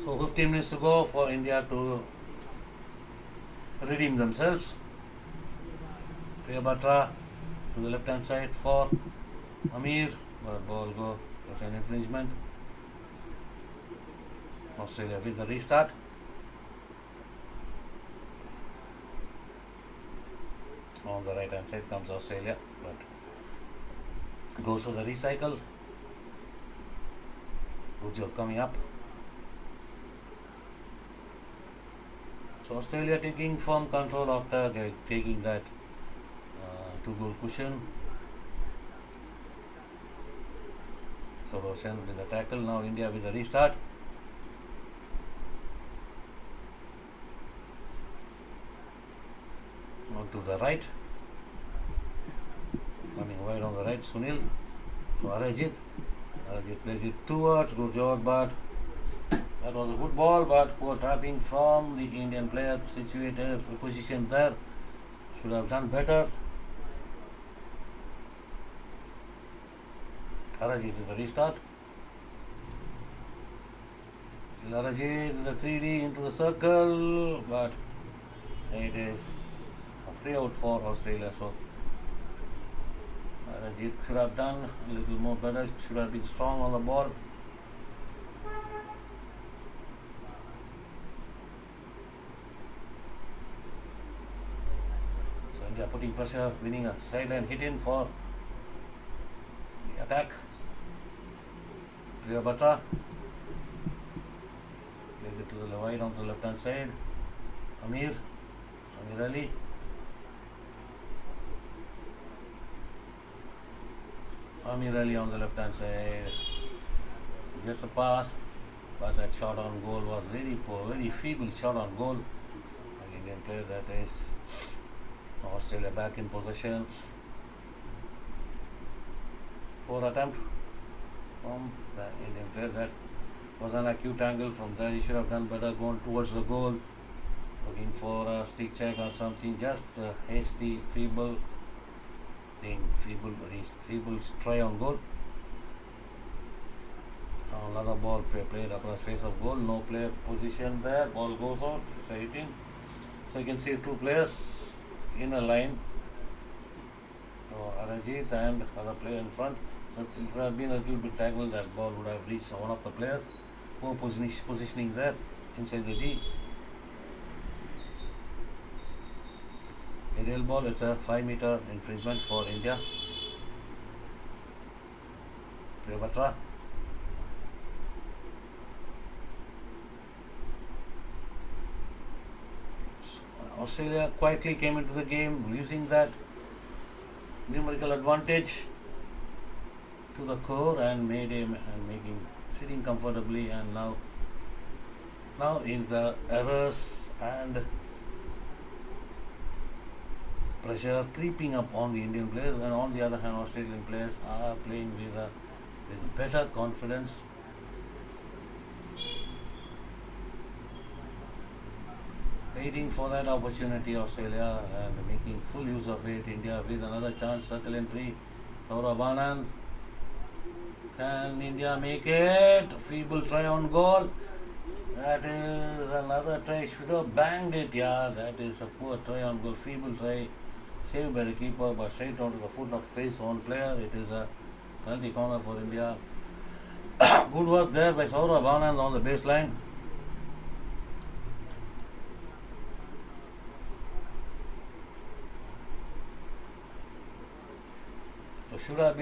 So 15 minutes to go for India to redeem themselves. Priya Batra to the left hand side for Amir, but ball go, was an infringement. Australia with the restart. On the right hand side comes Australia, but goes for the recycle. Ujjwal coming up. So Australia taking firm control after taking that 2-goal cushion. So Roshan with the tackle. Now India with the restart. On to the right. Coming wide on the right, Sunil. Harajit. He plays it towards Gurjot, but that was a good ball, but poor tapping from the Indian player situated, positioned there. Should have done better. Karaji with the restart. Silaraji with the 3D into the circle, but it is a free out for Australia. So Rajit should have done a little more better, should have been strong on the ball. So India putting pressure, winning a sideline hit in for the attack. Priya Batra plays it to the wide on the left hand side. Amir Ali. Amir Ali on the left hand side gets a pass, but that shot on goal was very poor, very feeble shot on goal. An Indian player, that is Australia back in possession. Poor attempt from the Indian player. That was an acute angle from there. He should have done better going towards the goal, looking for a stick check or something. Just a hasty, feeble thing, feeble try on goal. Another ball played across face of goal. No player position there. Ball goes out. It's a hitting. So you can see two players in a line. Arajit and other player in front. So if it had been a little bit tangled, that ball would have reached one of the players. Poor positioning there inside the D. Aerial ball, it's a 5-meter infringement for India. Priya Batra. Australia quietly came into the game, using that numerical advantage to the core and making sitting comfortably, and now in the errors and pressure creeping up on the Indian players, and on the other hand Australian players are playing with better confidence. Waiting for that opportunity, Australia, and making full use of it. India with another chance, circle entry. Saurabh Anand. Can India make it? Feeble try on goal. That is another try. Should have banged it. Yeah, that is a poor try on goal. Feeble try. Saved by the keeper, but straight onto the foot of face on player. It is a penalty corner for India. Good work there by Saurabh Anand on the baseline. So should have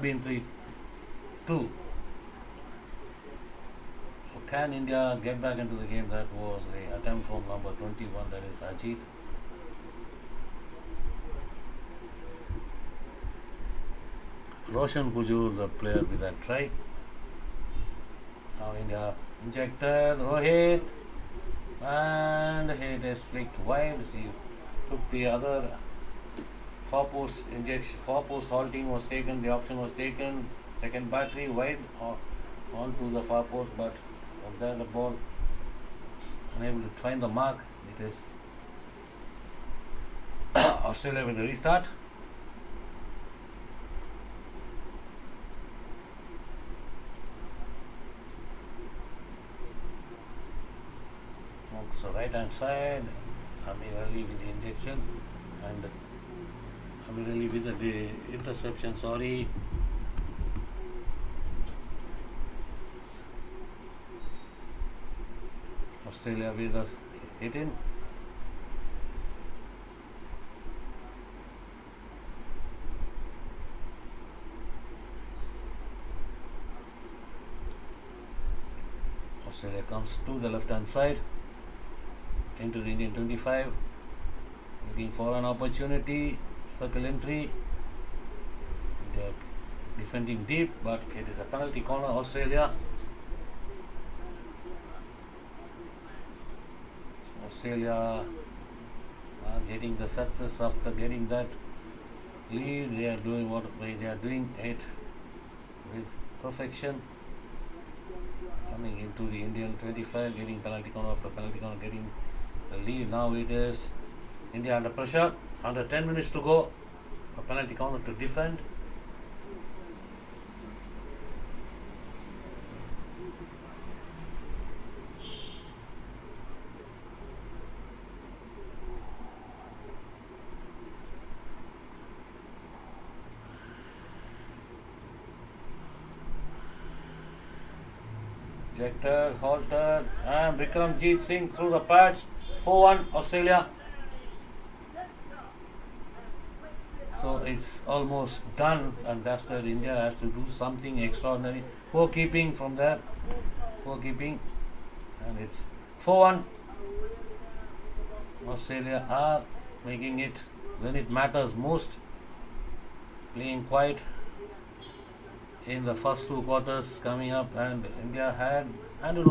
been 3-2. So can India get back into the game? That was the attempt from number 21, that is Ajit. Roshan Kujur, the player with that try. Now India injected Rohit, and it is flicked wide. He took the other far post injection, far post halting was taken, the option was taken, second battery wide onto the far post, but from there the ball unable to find the mark. It is Australia with a restart. So right hand side, Amir Ali with the injection, and Amir Ali with the interception, sorry. Australia with a hit in. Australia comes to the left hand side into the Indian 25, looking for an opportunity, circle entry. India defending deep, but it is a penalty corner, Australia. Australia are getting the success after getting that lead. They are doing it with perfection. Coming into the Indian 25, getting penalty corner after penalty corner, getting the lead. Now it is India under pressure, under 10 minutes to go. A penalty corner to defend. Ejected, halted, and Bikramjeet Singh through the pads. 4-1 Australia. So it's almost done, and that's where India has to do something extraordinary. Poor keeping from there. Poor keeping. And it's 4-1. Australia are making it when it matters most. Playing quite in the first two quarters coming up, and India had handed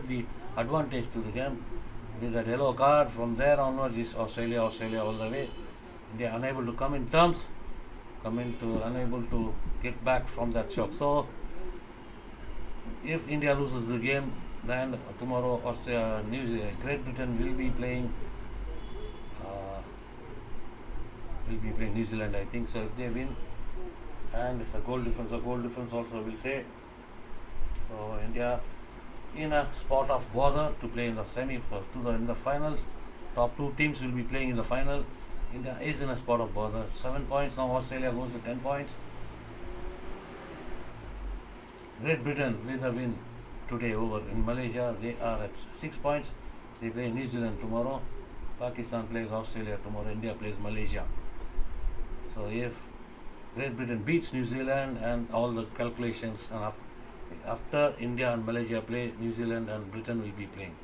the advantage to the game with that yellow card. From there onwards is Australia all the way. India unable to come in terms, unable to get back from that shock. So if India loses the game, then tomorrow Great Britain will be playing New Zealand, I think. So if they win, and it's a goal difference also will say. So India in a spot of bother to play in the in the finals. Top two teams will be playing in the final. India is in a spot of bother. 7 points now. Australia goes to 10 points. Great Britain with a win today over in Malaysia. They are at 6 points. They play New Zealand tomorrow. Pakistan plays Australia tomorrow. India plays Malaysia. So if Great Britain beats New Zealand, and all the calculations, and after India and Malaysia play, New Zealand and Britain will be playing,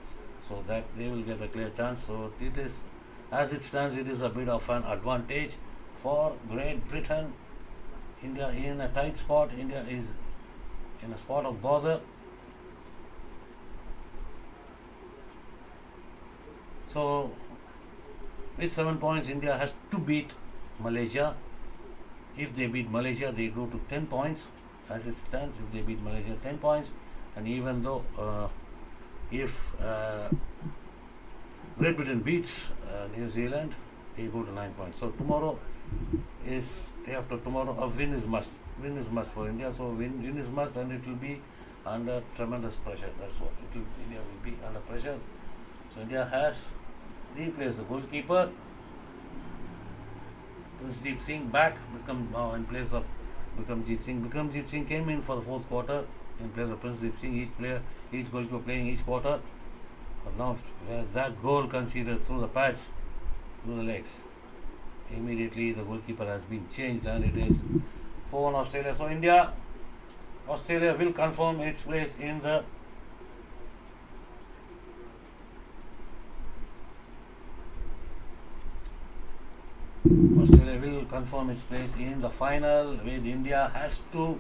so that they will get a clear chance. So it is, as it stands, it is a bit of an advantage for Great Britain. India in a tight spot. India is in a spot of bother. So with 7 points, India has to beat Malaysia. If they beat Malaysia, they go to 10 points. As it stands, if they beat Malaysia, 10 points. And even though if Great Britain beats New Zealand, they go to 9 points. So tomorrow is day after tomorrow. A win is must. Win is must for India. So win is must, and it will be under tremendous pressure. That's what India will be under pressure. So India has replaced the goalkeeper. Princedeep Singh back, become now in place of Bikramjeet Singh. Bikramjeet Singh came in for the fourth quarter in place of Princedeep Singh. Each goalkeeper playing each quarter. But now that goal conceded through the pads, through the legs, immediately the goalkeeper has been changed, and it is 4-1 Australia. So Australia will confirm its place in the final, with India has to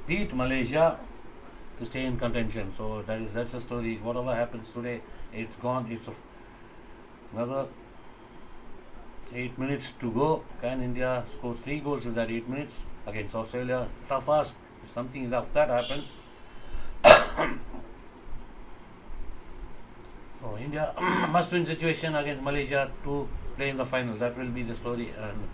beat Malaysia to stay in contention. So that's the story. Whatever happens today, it's gone. It's another 8 minutes to go. Can India score 3 goals in that 8 minutes against Australia? Tough ask. If something like that happens, so India must win situation against Malaysia to play in the final. That will be the story. And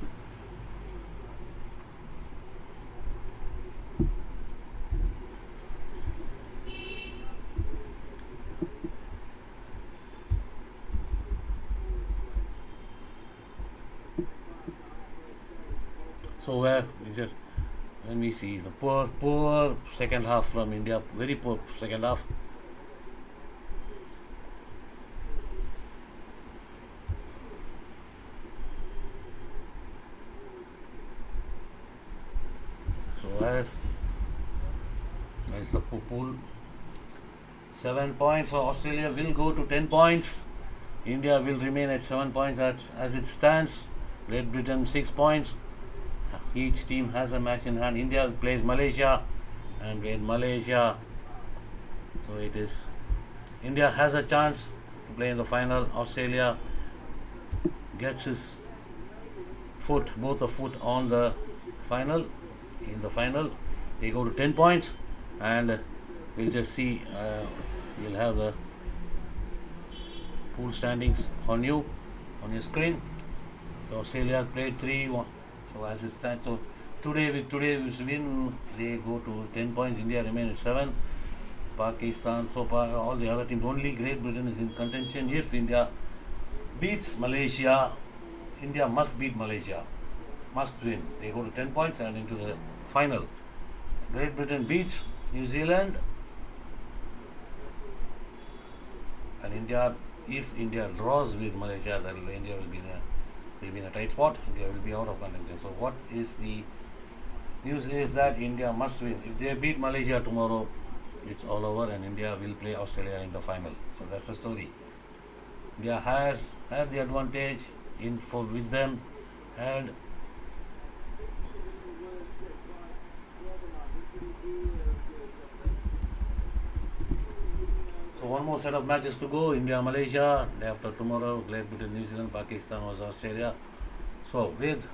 so when we see the poor second half from India, very poor second half. So as the pool, 7 points. So Australia will go to 10 points. India will remain at 7 points as it stands. Great Britain 6 points. Each team has a match in hand. India plays Malaysia, and with Malaysia, so it is India has a chance to play in the final. Australia gets his both a foot on the final. In the final, they go to 10 points. and we'll just see. You'll have the pool standings on your screen. So Australia played 3-1. So as it stands, so today's win, they go to 10 points. India remain at 7. Pakistan, so far all the other teams, only Great Britain is in contention. If India beats Malaysia, India must beat Malaysia, must win. They go to 10 points and into the final. Great Britain beats New Zealand, and India, if India draws with Malaysia, then India will be in a tight spot. India will be out of contention. So what is the news is that India must win. If they beat Malaysia tomorrow, it's all over, and India will play Australia in the final. So that's the story. India has had the advantage with them, had so one more set of matches to go. India, Malaysia, day after tomorrow, Great Britain, New Zealand, Pakistan was Australia. So with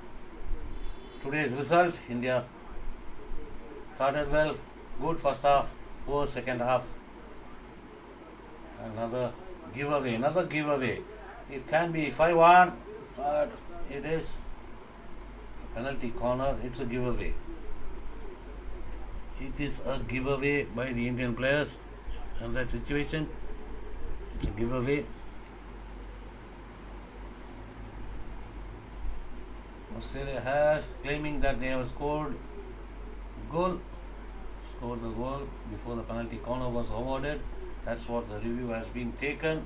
today's result, India started well, good first half, poor second half. Another giveaway. It can be 5-1, but it is a penalty corner. It's a giveaway. It is a giveaway by the Indian players in that situation. It's a giveaway. Australia has claiming that they have scored the goal before the penalty corner was awarded. That's what the review has been taken.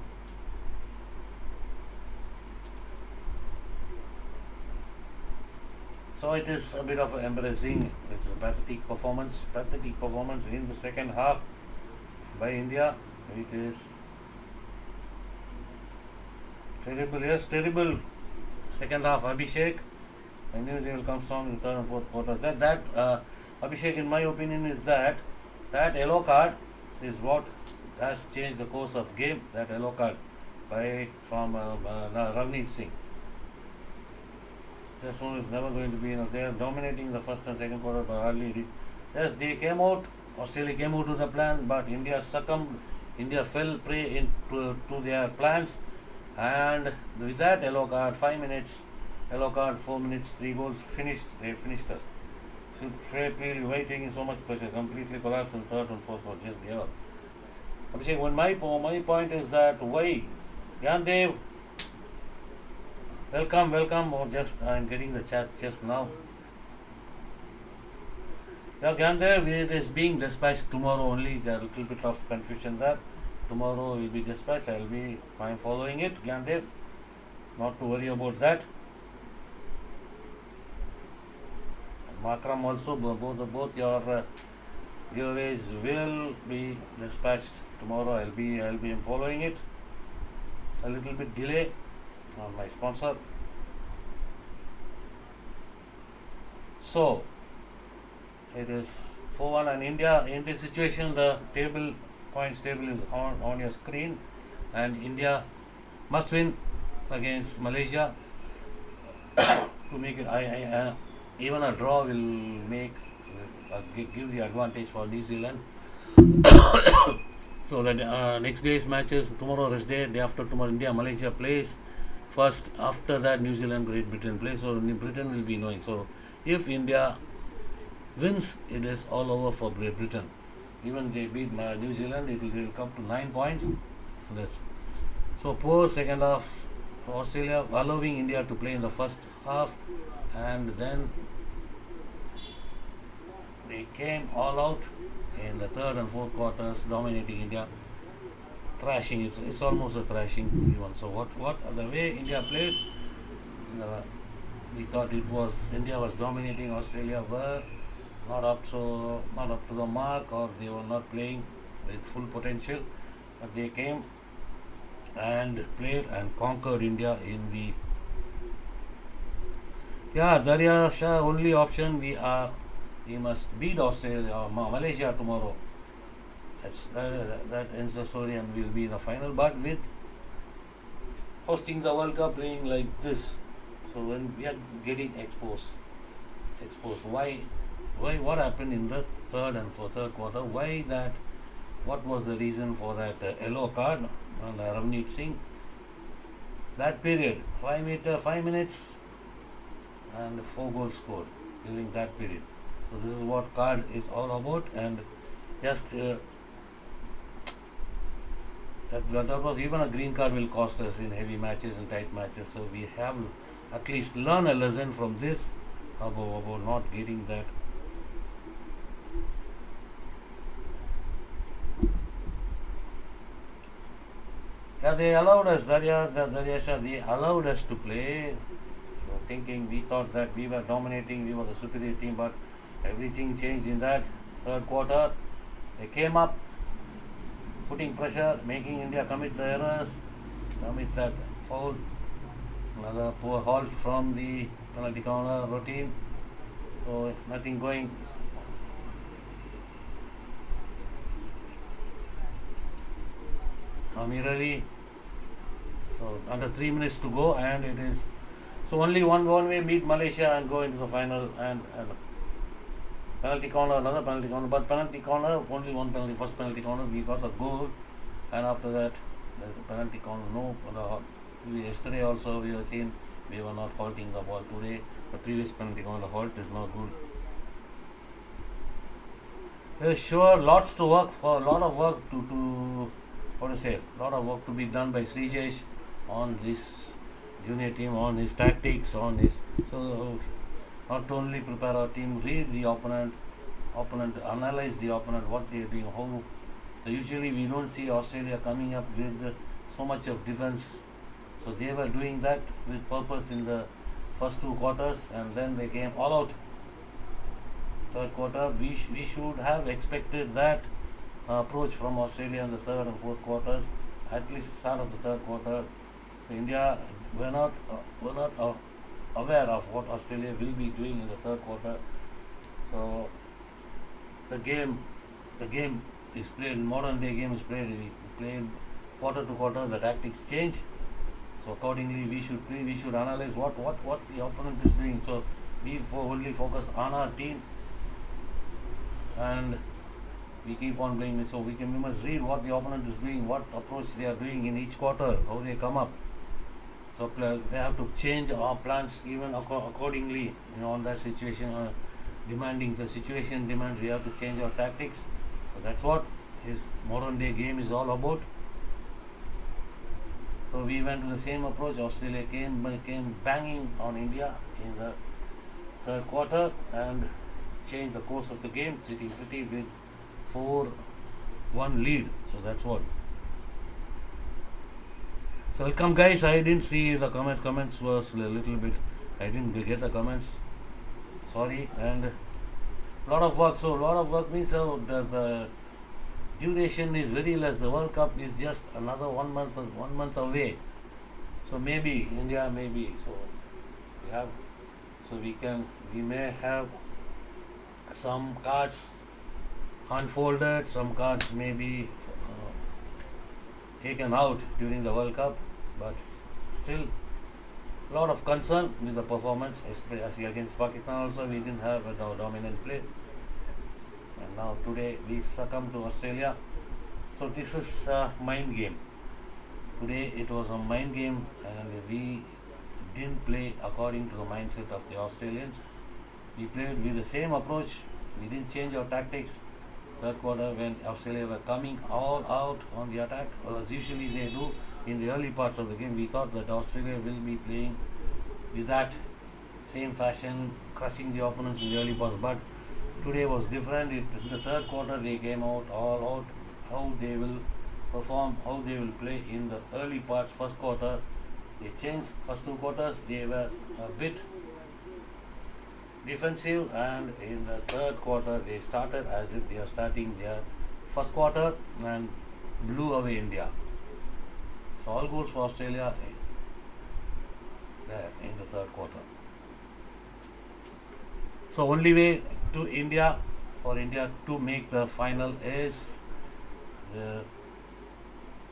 So it is a bit of embarrassing. It's a pathetic performance in the second half by India. It is terrible. Second half, Abhishek. I knew they will come strong in the third and fourth quarters. Abhishek, in my opinion, is that yellow card is what has changed the course of game. That yellow card from Ravneet Singh. This one is never going to be enough. They are dominating the first and second quarter, but hardly. Yes, they came out. Australia came out to the plan, but India succumbed. India fell prey to their plans, and with that yellow card, 5 minutes, yellow card, 4 minutes, 3 goals, finished. They finished us. So really waiting so much pressure, completely collapsed in third and fourth quarter, just gave up. Abhishek, my point is that why Gyandev, welcome. Oh, I'm getting the chat just now. Yeah, Gyandev, it is being dispatched tomorrow only. There are a little bit of confusion there. Tomorrow will be dispatched. I will be fine following it, Gyandev. Not to worry about that. Makram also, both your giveaways will be dispatched tomorrow. I'll be following it. A little bit delay on my sponsor. So it is 4-1, and India in this situation, the points table is on your screen, and India must win against Malaysia to make it. Even a draw will give the advantage for New Zealand. So that next day's matches, tomorrow rest day after tomorrow, India, Malaysia plays first. After that, New Zealand, Great Britain plays. So Britain will be knowing. So if India wins, it is all over for Great Britain. Even they beat New Zealand, it will come to 9 points. So poor second half for Australia, allowing India to play in the first half, and then they came all out in the third and fourth quarters, dominating India, thrashing. It's almost a thrashing 3-1. So what the way India played, we thought India was dominating. Australia were not up to the mark, or they were not playing with full potential. But they came and played and conquered India in the. Yeah, Darya Shah, only option we must beat Australia or Malaysia tomorrow. That ends the story, and we'll be in the final. But with hosting the World Cup, playing like this, so when we are getting exposed, why why what happened in the third quarter? Why that? What was the reason for that yellow card on Ravneet Singh? That period, 5 minutes and 4 goals scored during that period. So this is what card is all about, and just that was even a green card will cost us in heavy matches and tight matches. So we have at least learn a lesson from this about not getting that. Yeah, they allowed us, Daryasha, they allowed us to play. So thinking, we thought that we were dominating, we were the superior team, but everything changed in that third quarter. They came up, putting pressure, making India commit the errors, commit that foul. Another poor halt from the penalty corner routine. So nothing going. Amir Ali. So under 3 minutes to go, and it is so only one way meet Malaysia and go into the final, and penalty corner, another penalty corner, but penalty corner only one penalty. First penalty corner we got a goal, and after that the penalty corner no. Yesterday also we have seen we were not halting the ball. Today the previous penalty corner halt is not good. There's sure lots to work for, a lot of work to lot of work to be done by Srijesh on this junior team, on his tactics, on his not only prepare our team, read the opponent, analyze the opponent, what they are doing, how. So usually we don't see Australia coming up with so much of defense. So they were doing that with purpose in the first 2 quarters, and then they came all out. Third quarter, we should have expected that approach from Australia in the third and fourth quarters, at least start of the third quarter. So India were not aware of what Australia will be doing in the third quarter. So the game is played, modern day game is played. We played quarter to quarter, the tactics change. So accordingly we should analyze what the opponent is doing. So we only focus on our team, and we keep on playing it. So we must read what the opponent is doing, what approach they are doing in each quarter, how they come up. So we have to change our plans even accordingly, on that situation. The situation demands we have to change our tactics. So that's what is modern day game is all about. So we went to the same approach. Australia came banging on India in the third quarter and changed the course of the game, sitting pretty with 4-1 lead. So that's what. So welcome guys. I didn't see the comments. Comments was a little bit. I didn't get the comments. Sorry. And lot of work. So lot of work means the duration is very less. The World Cup is just another 1 month away. So maybe India we may have some cards unfolded, some cards may be taken out during the World Cup, but still a lot of concern with the performance, especially against Pakistan. Also we didn't have a dominant play, and now today we succumb to Australia. So this is a mind game. Today it was a mind game, and we didn't play according to the mindset of the Australians. We played with the same approach. We didn't change our tactics. Third quarter, when Australia were coming all out on the attack, as usually they do in the early parts of the game, we thought that Australia will be playing with that same fashion, crushing the opponents in the early parts. But today was different. In the third quarter, they came out all out, how they will perform, how they will play in the early parts. First quarter, they changed. First 2 quarters, they were a bit defensive, and in the third quarter they started as if they are starting their first quarter and blew away India. So all goals for Australia there in the third quarter. So only way to India, for India to make the final, is the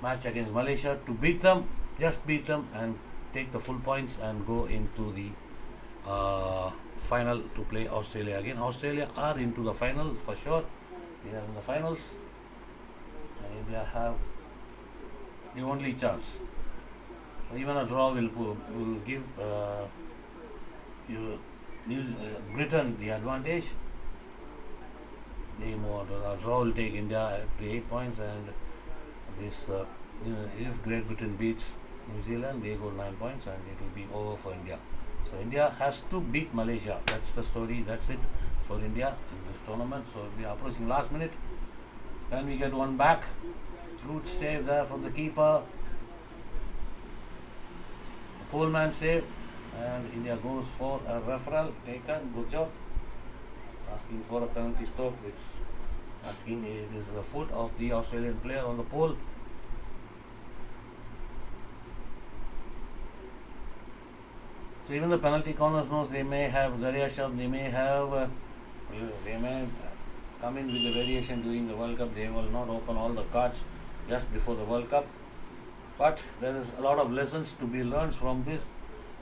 match against Malaysia, to beat them, just beat them and take the full points and go into the final to play Australia again. Australia are into the final for sure. They are in the finals, and India have the only chance. So even a draw will give Britain the advantage. They move on to a draw will take India to 8 points, and this if Great Britain beats New Zealand, they go 9 points, and it will be over for India. So India has to beat Malaysia. That's the story. That's it for India in this tournament. So we are approaching last minute. Can we get one back? Good save there from the keeper. It's a Coleman save, and India goes for a referral taken. Good job. Asking for a penalty stop. It's asking it is the foot of the Australian player on the pole. So even the penalty corners knows they may have variation. They may have they may come in with the variation during the World Cup. They will not open all the cards just before the World Cup. But there is a lot of lessons to be learned from this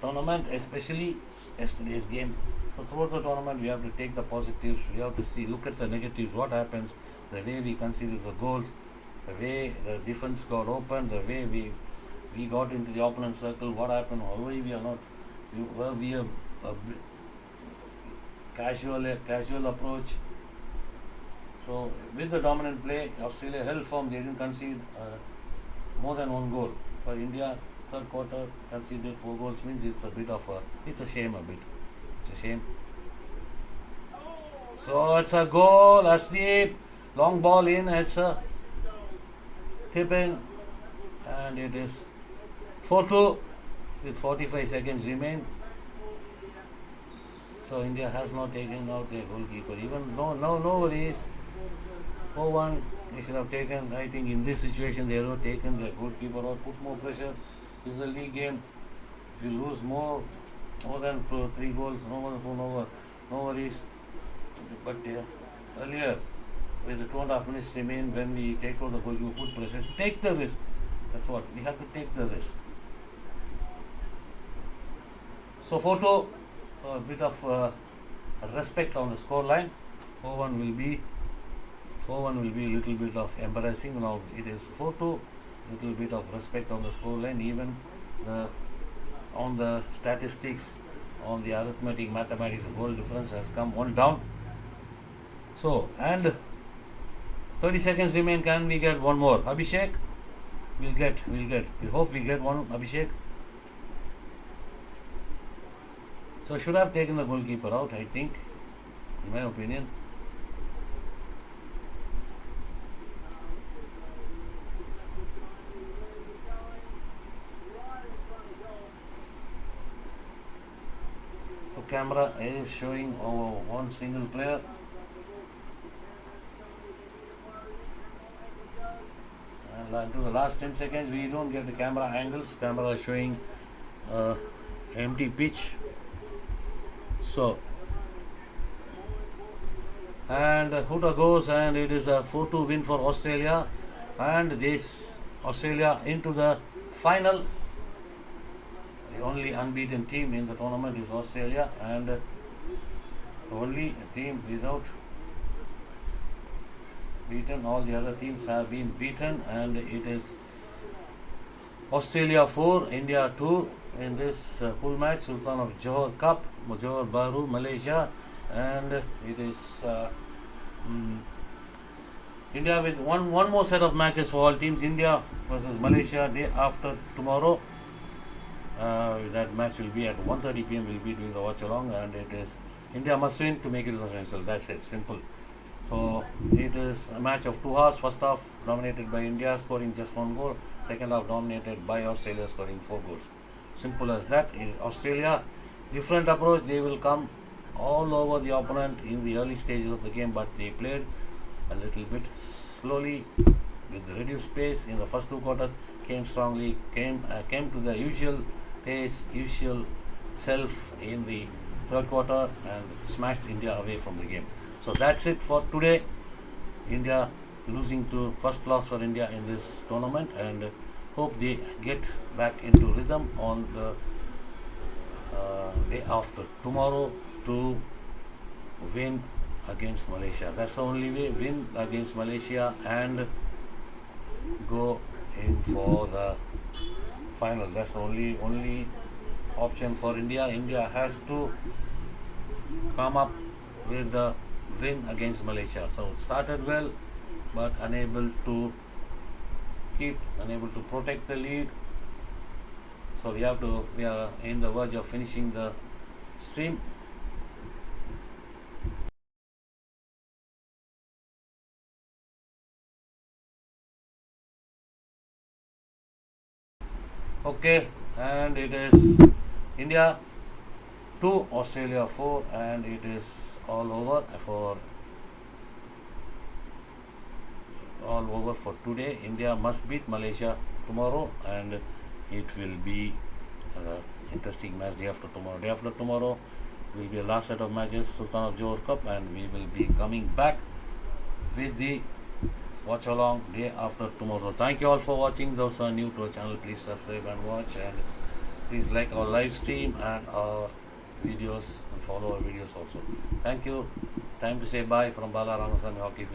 tournament, especially yesterday's game. So throughout the tournament, we have to take the positives. We have to look at the negatives. What happens? The way we conceded the goals, the way the defense got open, the way we got into the opponent circle. What happened? Why we are not? Were we a casual approach? So with the dominant play, Australia held firm. They didn't concede more than one goal. For India, third quarter conceded 4 goals means it's a shame a bit. It's a shame. So it's a goal. That's the long ball in. It's a tip in, and it is 4-2 with 45 seconds remain. So India has not taken out their goalkeeper. Even no worries. 4-1. They should have taken. I think in this situation they have not taken their goalkeeper out. Put more pressure. This is a league game. If you lose more than 3 goals, no worries. But earlier, with the 2.5 minutes remain, when we take out the goal, you put pressure. Take the risk. That's what we have to take the risk. So 4-2. So a bit of respect on the score line. 4-1 will be a little bit of embarrassing. Now it is 4-2. Little bit of respect on the score line. Even on the statistics, on the arithmetic, mathematics, the goal difference has come 1 down. So, and 30 seconds remain. Can we get one more? Abhishek? We'll get. We hope we get one, Abhishek. So should have taken the goalkeeper out, I think, in my opinion. So camera is showing one single player. And to the last 10 seconds, we don't get the camera angles. Camera is showing empty pitch. So, and Huta goes, and it is a 4-2 win for Australia, and this Australia into the final. The only unbeaten team in the tournament is Australia, and the only team without beaten. All the other teams have been beaten, and it is Australia 4, India 2 in this pool match, Sultan of Johor Cup, Johor Bahru, Malaysia, and it is India with one more set of matches for all teams. India versus Malaysia day after tomorrow. That match will be at 1:30 p.m. We'll be doing the watch along, and it is India must win to make it to the final. That's it, simple. So it is a match of 2 hours. First half dominated by India, scoring just 1 goal. Second half dominated by Australia, scoring 4 goals. Simple as that. In Australia, different approach. They will come all over the opponent in the early stages of the game, but they played a little bit slowly with the reduced pace in the first 2 quarters. Came strongly, came to the usual pace, usual self in the third quarter, and smashed India away from the game. So that's it for today. India losing to first loss for India in this tournament, and hope they get back into rhythm on the day after tomorrow to win against Malaysia. That's the only way. Win against Malaysia and go in for the final. That's the only option for India. India has to come up with the win against Malaysia. So it started well, but unable to protect the lead. So we are in the verge of finishing the stream. Okay, and it is India 2, Australia 4, and it is all over for today. India must beat Malaysia tomorrow, and it will be an interesting match day after tomorrow. Day after tomorrow will be the last set of matches, Sultan of Johor Cup, and we will be coming back with the watch along day after tomorrow. So thank you all for watching. Those who are new to our channel, please subscribe and watch, and please like our live stream and our videos and follow our videos also. Thank you. Time to say bye from Bala Ramasamy Hockey Field.